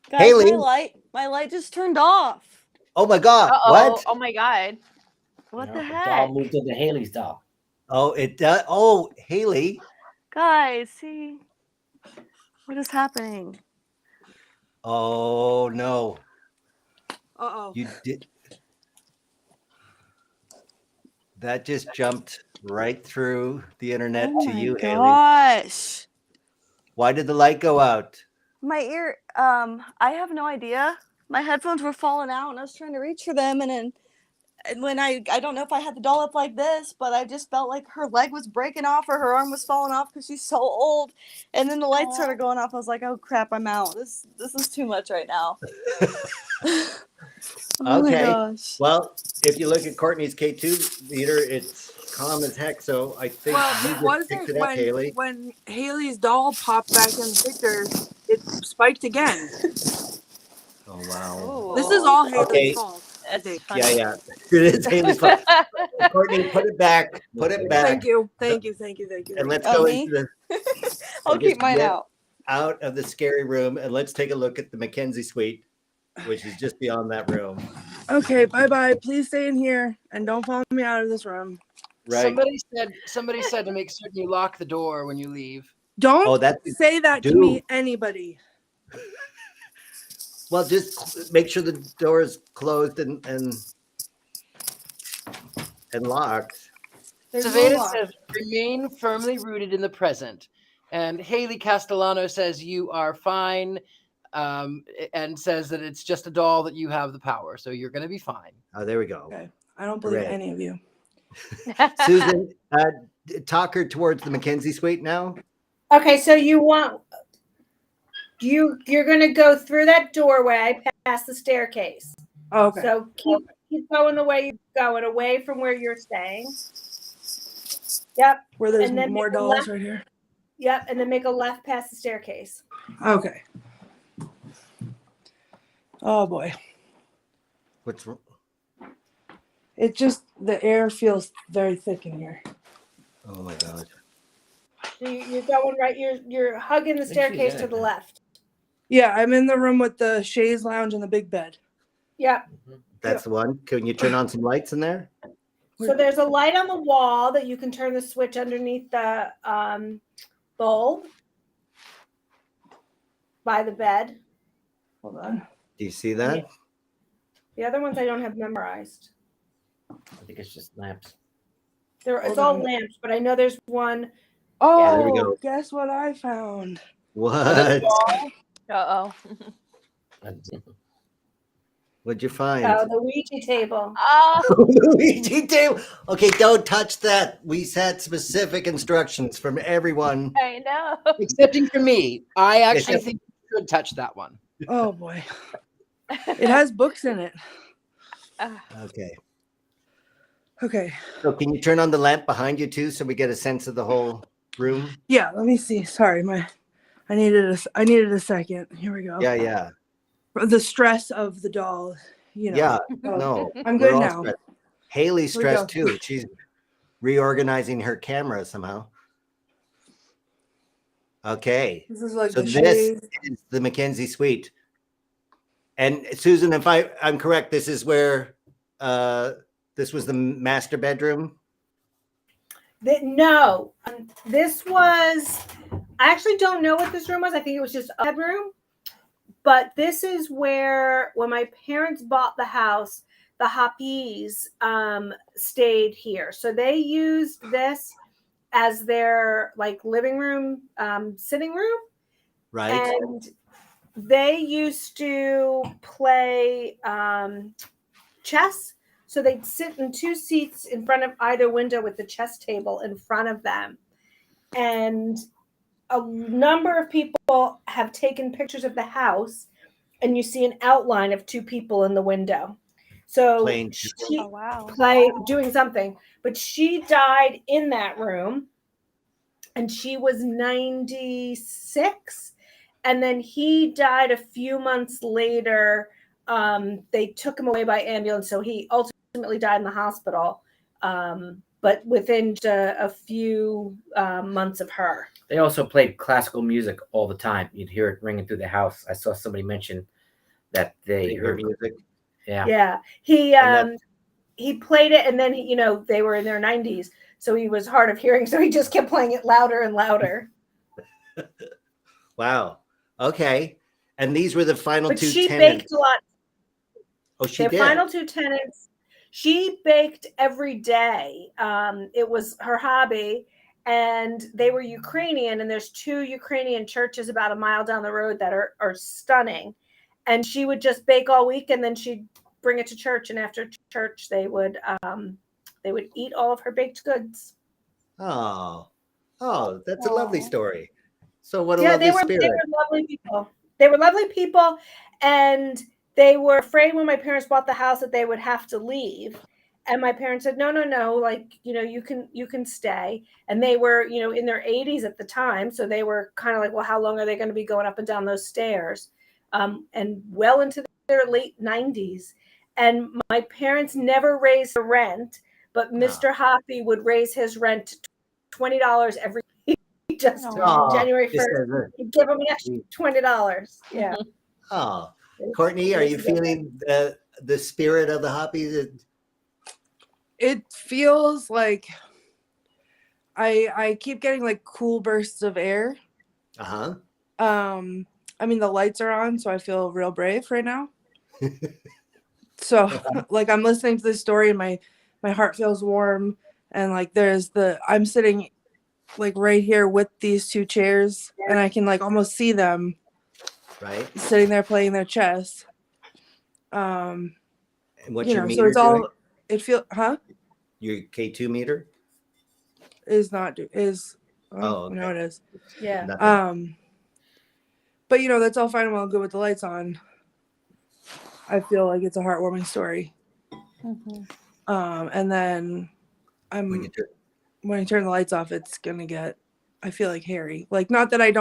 Guys, Haley? my light just turned off. Oh my God! Uh-oh. What? Oh my God. What You the know, heck? doll moved into Haley's doll. Oh, it does. Oh, Haley. Guys, see what is happening? Oh no! Uh-oh. You did. That just jumped right through the internet Oh to my you, Haley. gosh. Why did the light go out? My ear, I have no idea. My headphones were falling out and I was trying to reach for them, and when I don't know if I had the doll up like this, but I just felt like her leg was breaking off or her arm was falling off because she's so old. And then the lights started going off. I was like, oh crap, I'm out. This is too much right now. Oh my Okay. gosh. Well, if you look at Courtney's K2 meter, it's calm as heck. So I think Well, you it just wasn't picked it up, Haley. when Haley's doll popped back in the picture. It spiked again. Oh wow. Ooh. This is all Haley's Okay. fault. I That's think. funny. Yeah. It is Haley's fault. Courtney, put it back. Put it back. Thank you. And let's Oh, go me? into I'll and keep just mine get out. out of the scary room and let's take a look at the Mackenzie suite, which is just beyond that room. Okay, bye. Please stay in here and don't follow me out of this room. Right. Somebody said to make certain you lock the door when you leave. Don't Oh, that's say that to me, anybody. well, just make sure the door is closed and locked. There's no Saveda lock. says, remain firmly rooted in the present. And Haley Castellano says you are fine, and says that it's just a doll that you have the power. So you're going to be fine. Oh, there we go. Okay. I don't believe Hooray. any of you. Susan, talk her towards the Mackenzie suite now. Okay, so you're going to go through that doorway past the staircase. Oh, okay. So keep going the way you're going, away from where you're staying. Yep. Where there's and then more make a dolls left. right here. Yep, and then make a left past the staircase. Okay. Oh boy. What's wrong? It just, the air feels very thick in here. Oh my God. So you're going right. You're hugging the staircase to the left. Yeah, I'm in the room with the chaise lounge and the big bed. Yep. That's the one. Can you turn on some lights in there? So there's a light on the wall that you can turn the switch underneath the bulb by the bed. Hold on. Do you see that? The other ones I don't have memorized. I think it's just lamps. It's Hold all on. lamps, but I know there's one. Oh, there we go. guess what I found? What? Uh-oh. What'd you find? Oh, the Ouija table. The Ouija table. Okay, don't touch that. We had specific instructions from everyone. I know. Excepting for me. I actually Except- think you should touch that one. Oh boy. It has books in it. Okay. Okay. So can you turn on the lamp behind you too, so we get a sense of the whole room? Yeah, let me see. Sorry, I needed a second. Here we go. Yeah. The stress of the doll, Yeah. Oh, No. I'm we're good all now. stressed. Haley's Here we stressed go. too. She's reorganizing her camera somehow. Okay. This is like So the this shade. is the Mackenzie suite. And Susan, if I'm correct, this is where this was the master bedroom. No, this was. I actually don't know what this room was. I think it was just a bedroom. But this is where, when my parents bought the house, the Hoppies stayed here. So they used this as their like living room, sitting room. Right. And they used to play chess. So they'd sit in two seats in front of either window with the chess table in front of them. And a number of people have taken pictures of the house, and you see an outline of two people in the window. So Playing. she Oh, wow. doing something, but she died in that room, and she was 96. And then he died a few months later. They took him away by ambulance, so he ultimately died in the hospital. But within a few months of her. They also played classical music all the time. You'd hear it ringing through the house. I saw somebody mention that they Heard heard music. Yeah. He played it, and then they were in their 90s, so he was hard of hearing, so he just kept playing it louder and louder. Wow. Okay. And these were the final But two she tenants. baked a lot. Oh, she The did. final two tenants, she baked every day. It was her hobby, and they were Ukrainian, and there's two Ukrainian churches about a mile down the road that are stunning. And she would just bake all week, and then she'd bring it to church, and after church they would eat all of her baked goods. Oh, that's a lovely story. So what a Yeah, lovely they were spirit. lovely people. They were lovely people, and they were afraid when my parents bought the house that they would have to leave. And my parents said, no, like, you can stay. And they were, in their 80s at the time. So they were kind of like, well, how long are they going to be going up and down those stairs? And well into their late 90s. And my parents never raised the rent, but Mr. Hoppy would raise his rent $20 every week. Just January 1st, he'd give him an extra $20. Yeah. Oh, Courtney, are you feeling the spirit of the Hoppies? It feels like I keep getting like cool bursts of air. Uh-huh. I mean, the lights are on, so I feel real brave right now. So like I'm listening to this story and my heart feels warm, and like I'm sitting like right here with these two chairs, and I can like almost see them Right. sitting there playing their chess. And what's You your know, meter so it's doing? all it feel Your K2 meter? is not is Oh, okay. no, it is. Yeah. Nothing. But that's all fine and well and good with the lights on. I feel like it's a heartwarming story. Mm-hmm. And then When when I turn the lights off, it's gonna get, I feel like hairy. Like not that I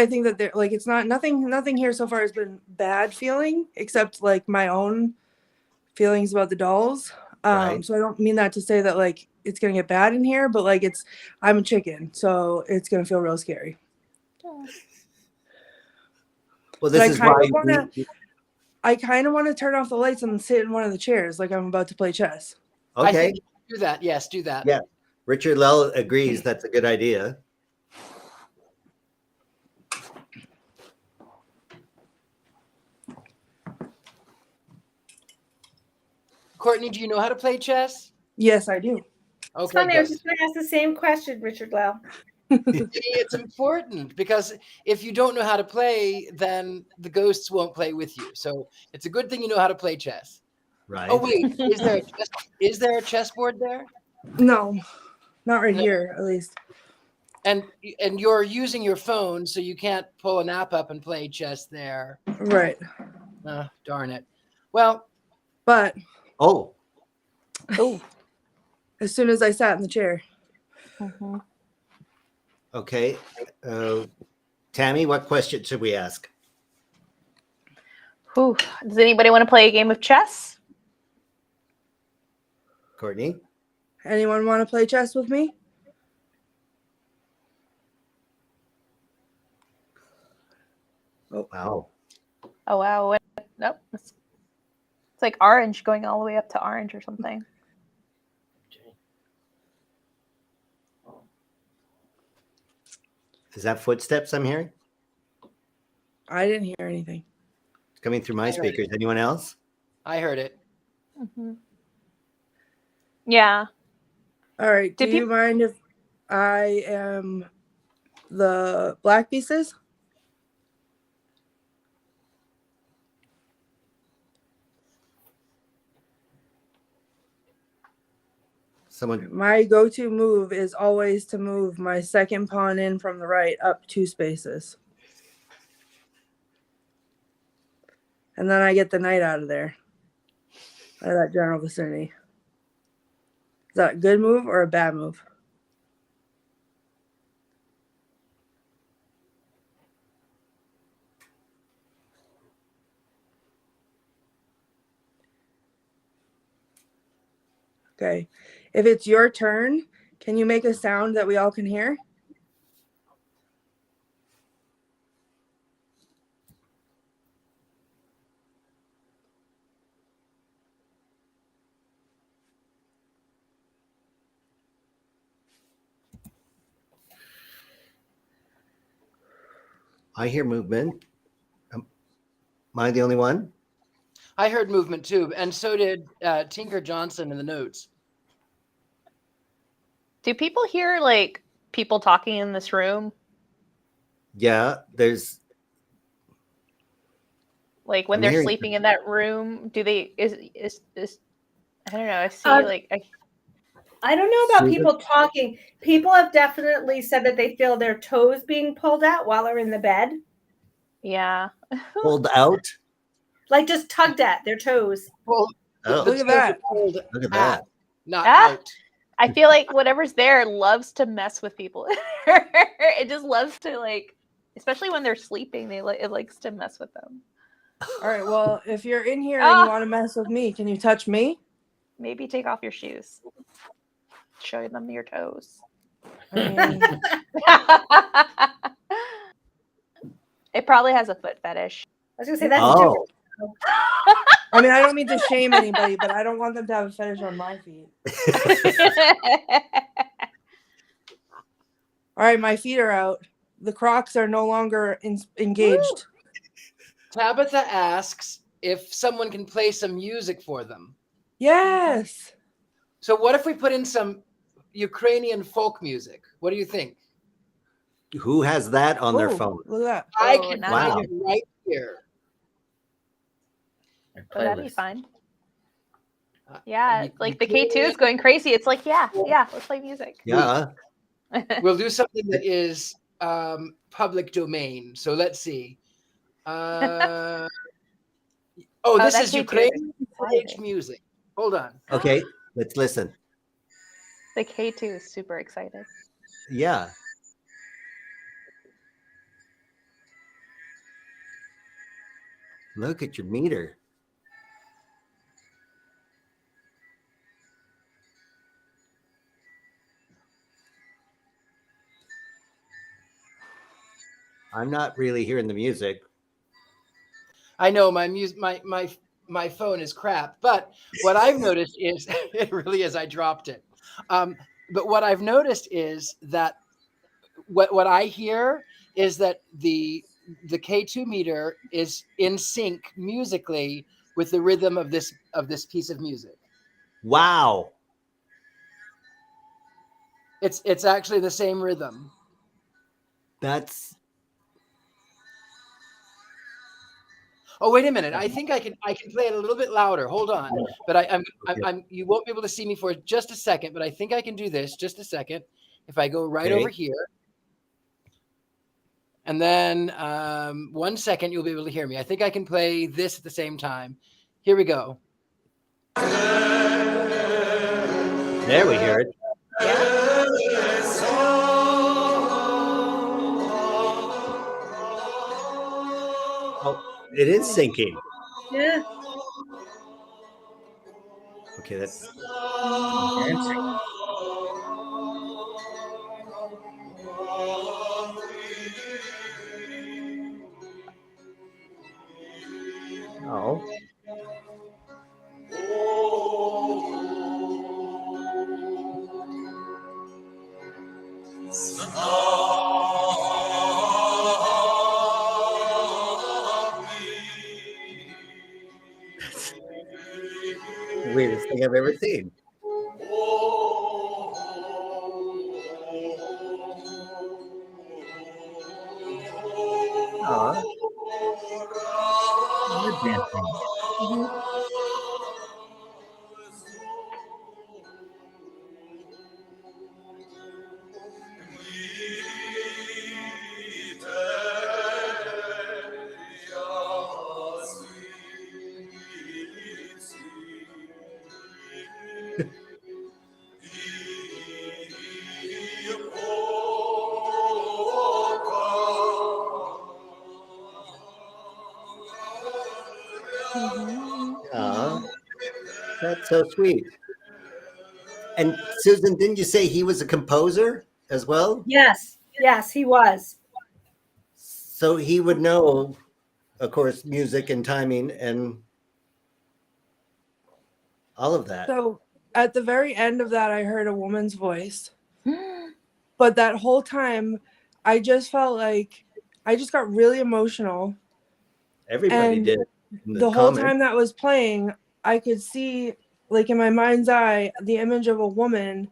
think that they're like, it's not nothing here so far has been bad feeling, except like my own feelings about the dolls. Right. So I don't mean that to say that like it's gonna get bad in here, but like I'm a chicken, so it's gonna feel real scary. Well, this is why I kind of want to turn off the lights and sit in one of the chairs like I'm about to play chess. I okay. think do that. Yes, do that. Yeah. Richard-Lael agrees that's a good idea. Courtney, do you know how to play chess? Yes, I do. Okay. It's funny, I was good. just going to ask the same question, Richard-Lael. It's important because if you don't know how to play, then the ghosts won't play with you. So it's a good thing you know how to play chess. Right. Oh wait, is there a chessboard there? No, not right No. here, at least. And you're using your phone, so you can't pull an app up and play chess there. Right. Darn it. Well, But Oh, as soon as I sat in the chair. Mhm. okay. Tammy, what question should we ask? Whew. Does anybody want to play a game of chess? Courtney? Anyone want to play chess with me? Oh, wow. Oh wow! Nope. It's like orange going all the way up to orange or something. Is that footsteps I'm hearing? I didn't hear anything. It's coming through my speakers. Anyone else? I heard it. Mm-hmm. Yeah. All right. Do Did you mind if I am the black pieces? Someone. My go-to move is always to move my second pawn in from the right up 2 spaces. And then I get the knight out of there. Out of that general vicinity. Is that a good move or a bad move? Okay. If it's your turn, can you make a sound that we all can hear? I hear movement. Am I the only one? I heard movement too, and so did Tinker Johnson in the notes. Do people hear like people talking in this room? Yeah, there's Like when I'm they're hearing sleeping in that room, do they is I don't know. I see I don't know about Susan? people talking. People have definitely said that they feel their toes being pulled out while they're in the bed. yeah. pulled out. Like just tugged at their toes. Well, Oh, Look at that. look at that. Not Ah. out. I feel like whatever's there loves to mess with people. It just loves to like, especially when they're sleeping. It likes to mess with them. All right. Well, if you're in here and you want to mess with me, can you touch me? Maybe take off your shoes. Show them your toes. I mean, It probably has a foot fetish. I was gonna say that's Oh, I mean, I don't mean to shame anybody, but I don't want them to have a fetish on my feet. All right, my feet are out. The Crocs are no longer engaged. Tabitha asks if someone can play some music for them. Yes. So what if we put in some Ukrainian folk music? What do you think? who has that on their Ooh, phone? Look at that. I Oh, can nice. find Wow. it right here. Oh, that'd be Playlist. fine. Yeah, You- like you the K2 is going crazy. It's like, yeah, let's play music. Yeah. We'll do something that is public domain. So let's see. Oh, this that is K2 is Ukrainian stage exciting. music. Hold on. Okay, let's listen. The K2 is super excited. Yeah. Look at your meter. I'm not really hearing the music. I know my phone is crap, but what I've noticed is it really is. I dropped it. But what I've noticed is that what I hear is that the K2 meter is in sync musically with the rhythm of this piece of music. Wow. It's actually the same rhythm. That's Oh, wait a minute. I think I can play it a little bit louder. Hold on. But I'm you won't be able to see me for just a second, but I think I can do this. Just a second. If I go right over here. And then 1 second, you'll be able to hear me. I think I can play this at the same time. Here we go. there we hear it. Oh, it is sinking. Yeah. Okay, that's oh. Weirdest thing I've ever seen. Aw. Aw. That's so sweet. And Susan, didn't you say he was a composer as well? Yes. Yes, he was. So he would know, of course, music and timing and all of that. So at the very end of that, I heard a woman's voice. But that whole time, I just felt like I just got really emotional. Everybody And did. The whole time that was playing, I could see, like in my mind's eye, the image of a woman,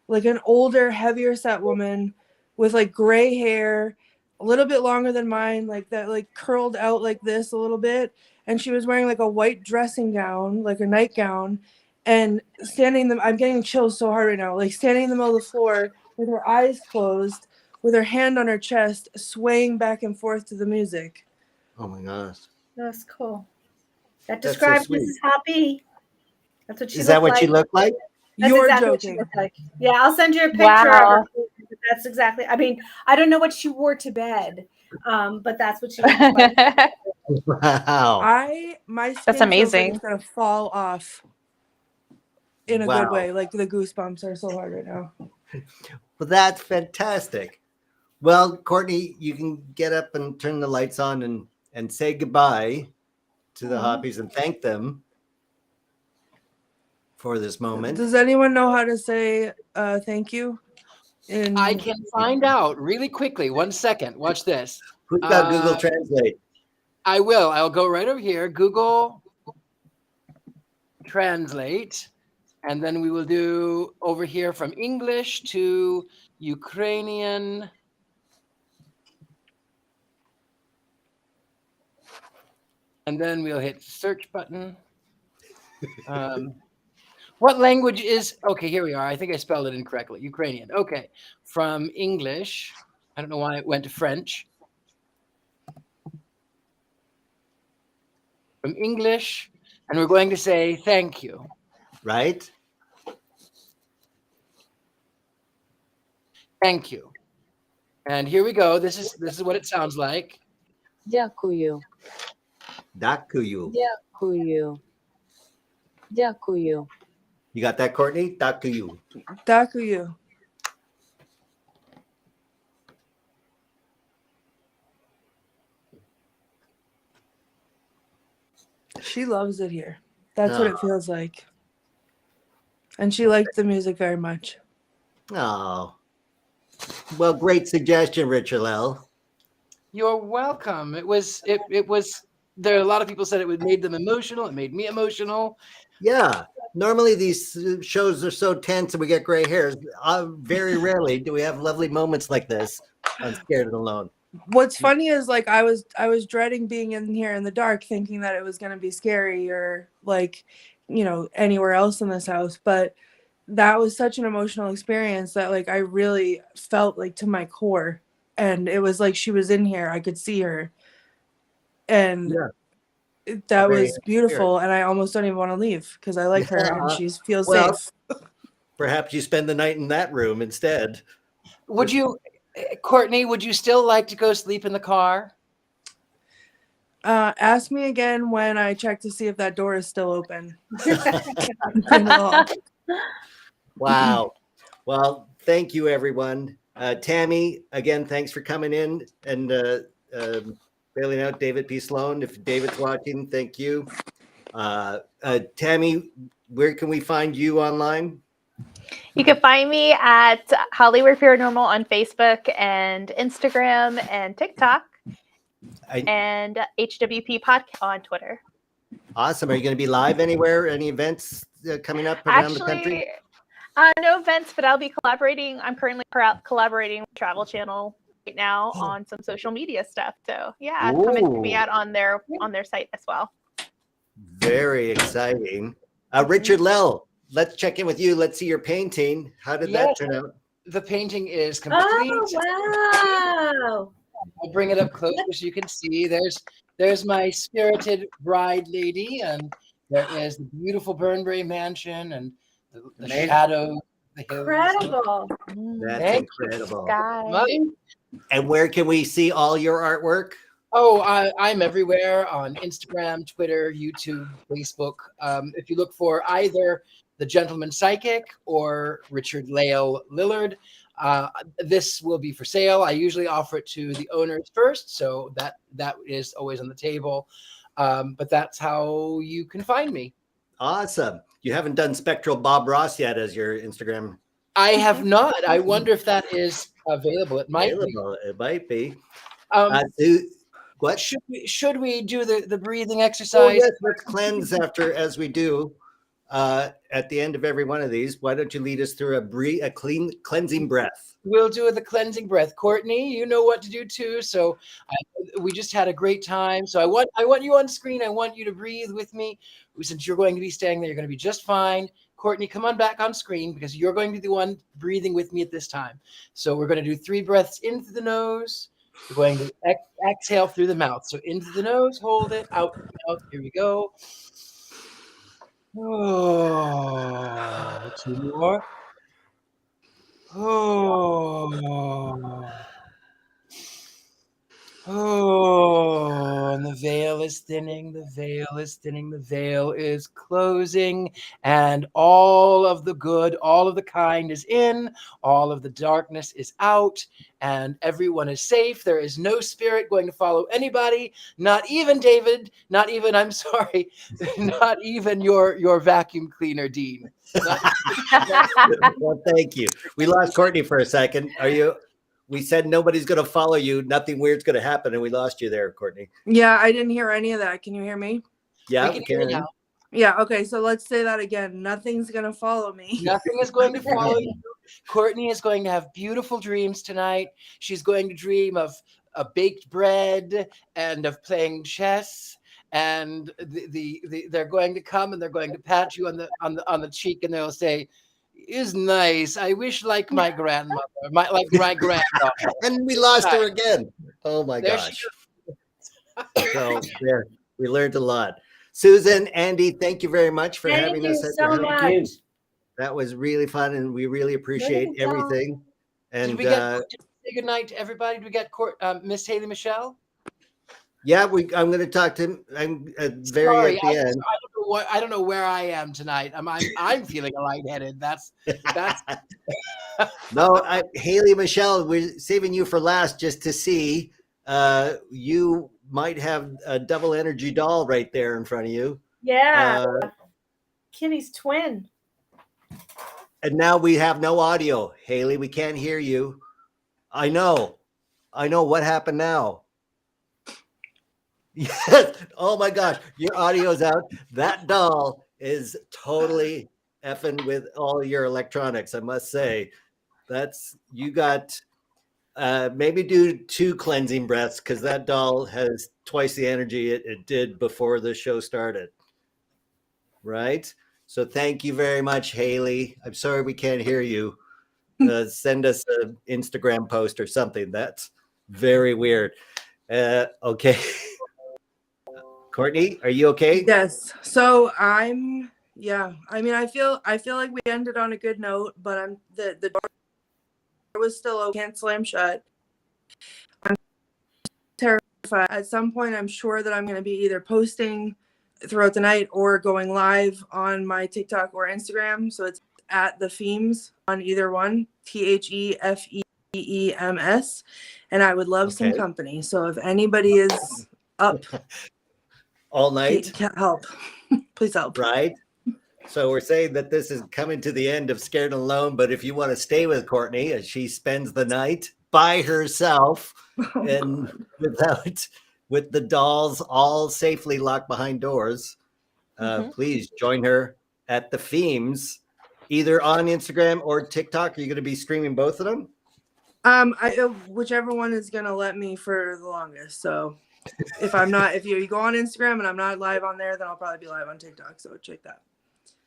like an older, heavier set woman with like gray hair, a little bit longer than mine, like that, like curled out like this a little bit. And she was wearing like a white dressing gown, like a nightgown, and I'm getting chills so hard right now, like standing in the middle of the floor with her eyes closed, with her hand on her chest, swaying back and forth to the music. Oh my gosh. That's cool. That That's so describes sweet. Mrs. Hoppy. That's what she Is that what looked she like. looked like? That's You're exactly what she joking. looked like. Yeah, I'll send you a picture Wow. of her. That's exactly. I mean, I don't know what she wore to bed, but that's what she looked like. Wow. My skin That's feels like amazing. it's gonna fall off in a Wow. good way. Like the goosebumps are so hard right now. Well, that's fantastic. Well, Courtney, you can get up and turn the lights on and say goodbye to the Hoppies and thank them for this moment. Does anyone know how to say thank you? I can find out really quickly. 1 second. Watch this. Who's got Google Translate? I will. I'll go right over here. Google Translate. And then we will do over here from English to Ukrainian. And then we'll hit search button. What language is, okay, here we are. I think I spelled it incorrectly. Ukrainian. Okay. From English. I don't know why it went to French. From English. And we're going to say thank you. Right? Thank you. And here we go. This is what it sounds like. Дякую. Dakuyu. Дякую. Дякую. You got that, Courtney? Dakuyu. Dakuyu. She loves it here. That's what it feels like. And she liked the music very much. Oh. Well, great suggestion, Richard-Lael. You're welcome. It was there are a lot of people said it made them emotional. It made me emotional. Yeah. Normally these shows are so tense and we get gray hairs. Very rarely do we have lovely moments like this on Scared and Alone. What's funny is like I was dreading being in here in the dark, thinking that it was gonna be scary or like, anywhere else in this house. But that was such an emotional experience that like I really felt like to my core. And it was like she was in here. I could see her. And that was beautiful. And I almost don't even want to leave because I like her and she feels safe. Perhaps you spend the night in that room instead. Would you, Courtney, would you still like to go sleep in the car? Ask me again when I check to see if that door is still open. Wow. Well, thank you, everyone. Tammy, again, thanks for coming in and bailing out David P. Sloan. If David's watching, thank you. Tammy, where can we find you online? You can find me at Hollywood Paranormal on Facebook and Instagram and TikTok, and HWP Podcast on Twitter. Awesome. Are you going to be live anywhere? Any events coming up around the country? No events, but I'll be collaborating. I'm currently collaborating with Travel Channel right now on some social media stuff. So yeah, come and check me out on their site as well. Very exciting. Richard-Lael, let's check in with you. Let's see your painting. How did that turn out? The painting is complete. Oh, wow. I'll bring it up close so you can see. There's my spirited bride lady, and there is the beautiful Burn Brae Mansion and the shadow. Incredible. That's incredible. And where can we see all your artwork? Oh, I'm everywhere on Instagram, Twitter, YouTube, Facebook. If you look for either The Gentleman Psychic or Richard-Lael Lillard, this will be for sale. I usually offer it to the owners first, so that is always on the table. But that's how you can find me. Awesome. You haven't done Spectral Bob Ross yet as your Instagram. I have not. I wonder if that is available. It might be. It might be. What should we do the breathing exercise? Oh, yes, let's cleanse as we do at the end of every one of these. Why don't you lead us through a clean cleansing breath? We'll do the cleansing breath. Courtney, you know what to do too. So we just had a great time. So I want you on screen. I want you to breathe with me. Since you're going to be staying there, you're going to be just fine. Courtney, come on back on screen because you're going to be the one breathing with me at this time. So we're going to do 3 breaths into the nose. We're going to exhale through the mouth. So into the nose, hold it, out the mouth. Here we go. Oh, 2 more. Oh, and the veil is thinning, the veil is thinning, the veil is closing, and all of the good, all of the kind is in, all of the darkness is out, and everyone is safe. There is no spirit going to follow anybody, not even David, not even your vacuum cleaner, Dean. Well, thank you. We lost Courtney for a second. We said nobody's going to follow you. Nothing weird's going to happen. And we lost you there, Courtney. Yeah, I didn't hear any of that. Can you hear me? Yeah, we can. Now. Yeah, okay. So let's say that again. Nothing's going to follow me. Nothing is going to follow you. Courtney is going to have beautiful dreams tonight. She's going to dream of a baked bread and of playing chess. And they're going to come and they're going to pat you on the cheek and they'll say, "Is nice. I wish like my grandmother, like my granddaughter." And we lost her again. Oh my gosh. So there, we learned a lot. Susan, Andy, thank you very much for having us. Thank you so much. That was really fun, and we really appreciate everything. And did we say good night to everybody? Did we get Miss Haley Michelle? Yeah, I'm going to talk to him. At the end. I don't know where I am tonight. I'm feeling lightheaded. That's. No, Haley Michelle, we're saving you for last just to see. You might have a double energy doll right there in front of you. Yeah, Kitty's twin. And now we have no audio, Haley. We can't hear you. I know. What happened now. Yes. Oh my gosh, your audio's out. That doll is totally effing with all your electronics. I must say, you got maybe do 2 cleansing breaths because that doll has twice the energy it did before the show started. Right? So thank you very much, Haley. I'm sorry we can't hear you. Send us an Instagram post or something. That's very weird. Okay. Courtney, are you okay? Yes. So I mean, I feel like we ended on a good note, but the door was still open, can't slam shut. I'm terrified. At some point, I'm sure that I'm going to be either posting throughout the night or going live on my TikTok or Instagram. So it's at the Themes on either one, THEFEEMS, and I would love some company. So if anybody is up all night, help. Please help. Right. So we're saying that this is coming to the end of Scared and Alone, but if you want to stay with Courtney as she spends the night by herself and with the dolls all safely locked behind doors, please join her at the Themes, either on Instagram or TikTok. Are you going to be streaming both of them? Whichever one is going to let me for the longest. So if you go on Instagram and I'm not live on there, then I'll probably be live on TikTok. So check that.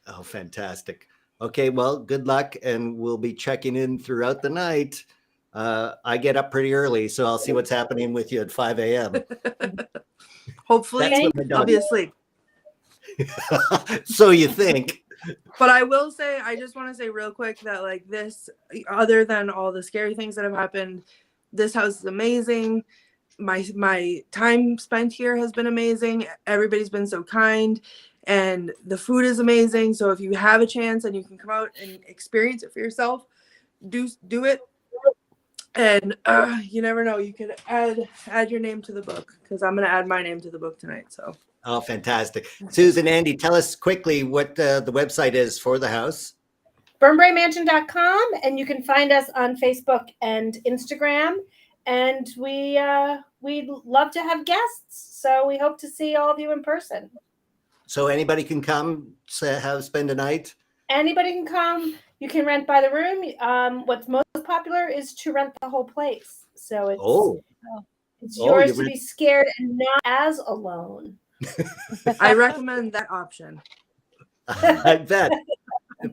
Oh, fantastic. Okay, well, good luck, and we'll be checking in throughout the night. I get up pretty early, so I'll see what's happening with you at 5 a.m. Hopefully, I'll be asleep. So you think. But I will say, I just want to say real quick that like this, other than all the scary things that have happened, this house is amazing. My time spent here has been amazing. Everybody's been so kind. And the food is amazing. So if you have a chance and you can come out and experience it for yourself, do it. And you never know, you could add your name to the book, because I'm going to add my name to the book tonight. So. Oh, fantastic. Susan, Andy, tell us quickly what the website is for the house. BurnBraeMansion.com, and you can find us on Facebook and Instagram. And we'd love to have guests. So we hope to see all of you in person. So anybody can come spend a night? Anybody can come. You can rent by the room. What's most popular is to rent the whole place. So it's yours to be scared and not as alone. I recommend that option. I bet.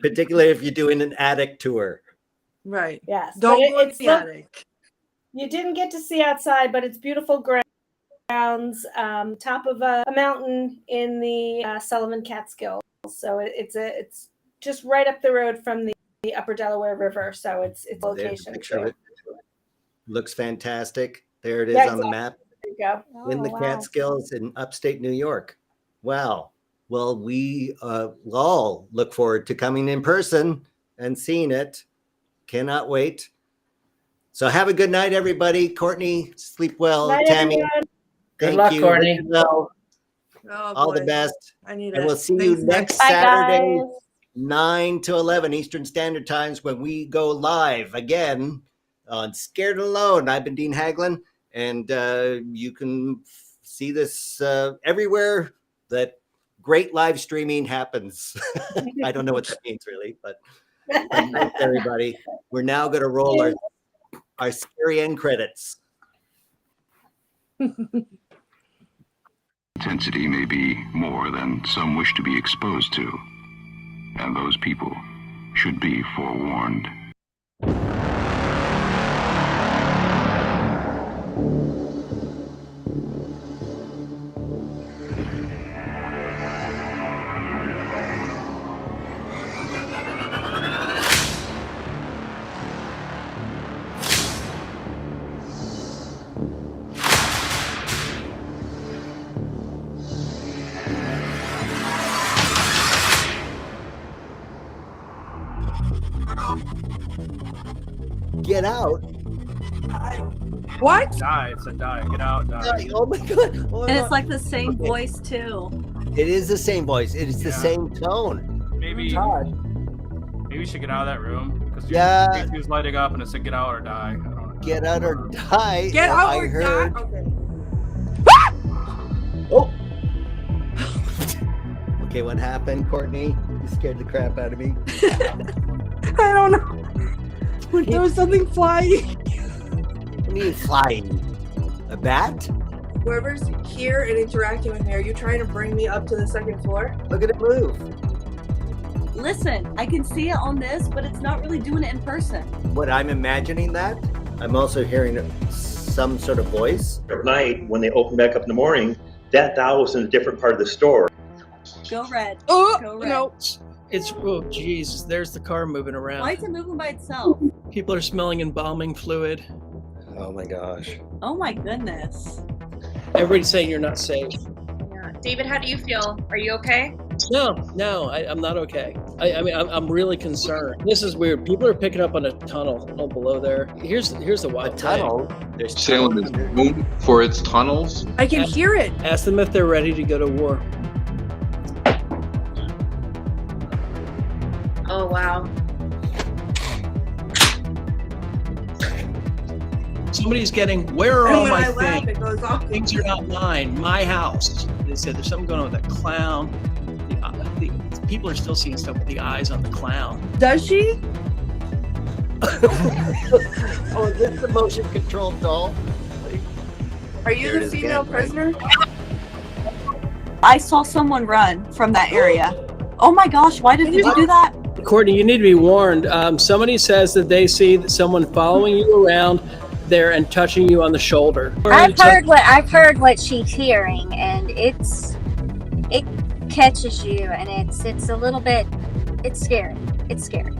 Particularly if you're doing an attic tour. Right. Yes. Don't go in the attic. You didn't get to see outside, but it's beautiful grounds, top of a mountain in the Sullivan Catskills. So it's just right up the road from the Upper Delaware River. So it's location. Looks fantastic. There it is on the map. There you go. In the Catskills in upstate New York. Wow. Well, we all look forward to coming in person and seeing it. Cannot wait. So have a good night, everybody. Courtney, sleep well. Night, Tammy, good luck, Courtney. All the best. I need it. And we'll see you next Saturday, 9 to 11 Eastern Standard Times, when we go live again on Scared and Alone. I've been Dean Haglund, and you can see this everywhere that great live streaming happens. I don't know what that means really, but thanks, everybody. We're now going to roll our scary end credits. Intensity may be more than some wish to be exposed to, and those people should be forewarned. Get out. What? Die. It's a die. Get out. Die. Oh my God. Oh my And it's God. like the same voice too. It is the same voice. It is the same tone. Maybe you should get out of that room, because he was lighting up and it said get out or die. I don't know. Get out or die. Get out I or heard. die. Okay. Oh. Okay, what happened, Courtney? You scared the crap out of me. I don't know. There was something flying. What do you mean flying? A bat? Whoever's here and interacting with me, are you trying to bring me up to the second floor? Look at it move. Listen, I can see it on this, but it's not really doing it in person. What, I'm imagining that? I'm also hearing some sort of voice. At night, when they open back up in the morning, that doll was in a different part of the store. Go red. Oh, Go red. no. It's, oh, Jesus, there's the car moving around. Why is it moving by itself? People are smelling embalming fluid. Oh my gosh. Oh my goodness. Everybody's saying you're not safe. Yeah. David, how do you feel? Are you okay? No, I'm not okay. I mean, I'm really concerned. This is weird. People are picking up on a tunnel below there. Here's the wild tunnel. There's Salem is known for its tunnels. I can hear it. Ask them if they're ready to go to war. Oh, wow. Somebody's getting, where are And all when my I laugh, things? it goes off. Things are not mine. My house. They said there's something going on with that clown. The people are still seeing stuff with the eyes on the clown. Does she? Oh, is this the motion controlled doll? Are you There it the is female again. prisoner? I saw someone run from that area. Oh my gosh, why did you do that? Courtney, you need to be warned. Somebody says that they see someone following you around there and touching you on the shoulder. I've heard what she's hearing, and it catches you, and it's a little bit, it's scary. It's scary.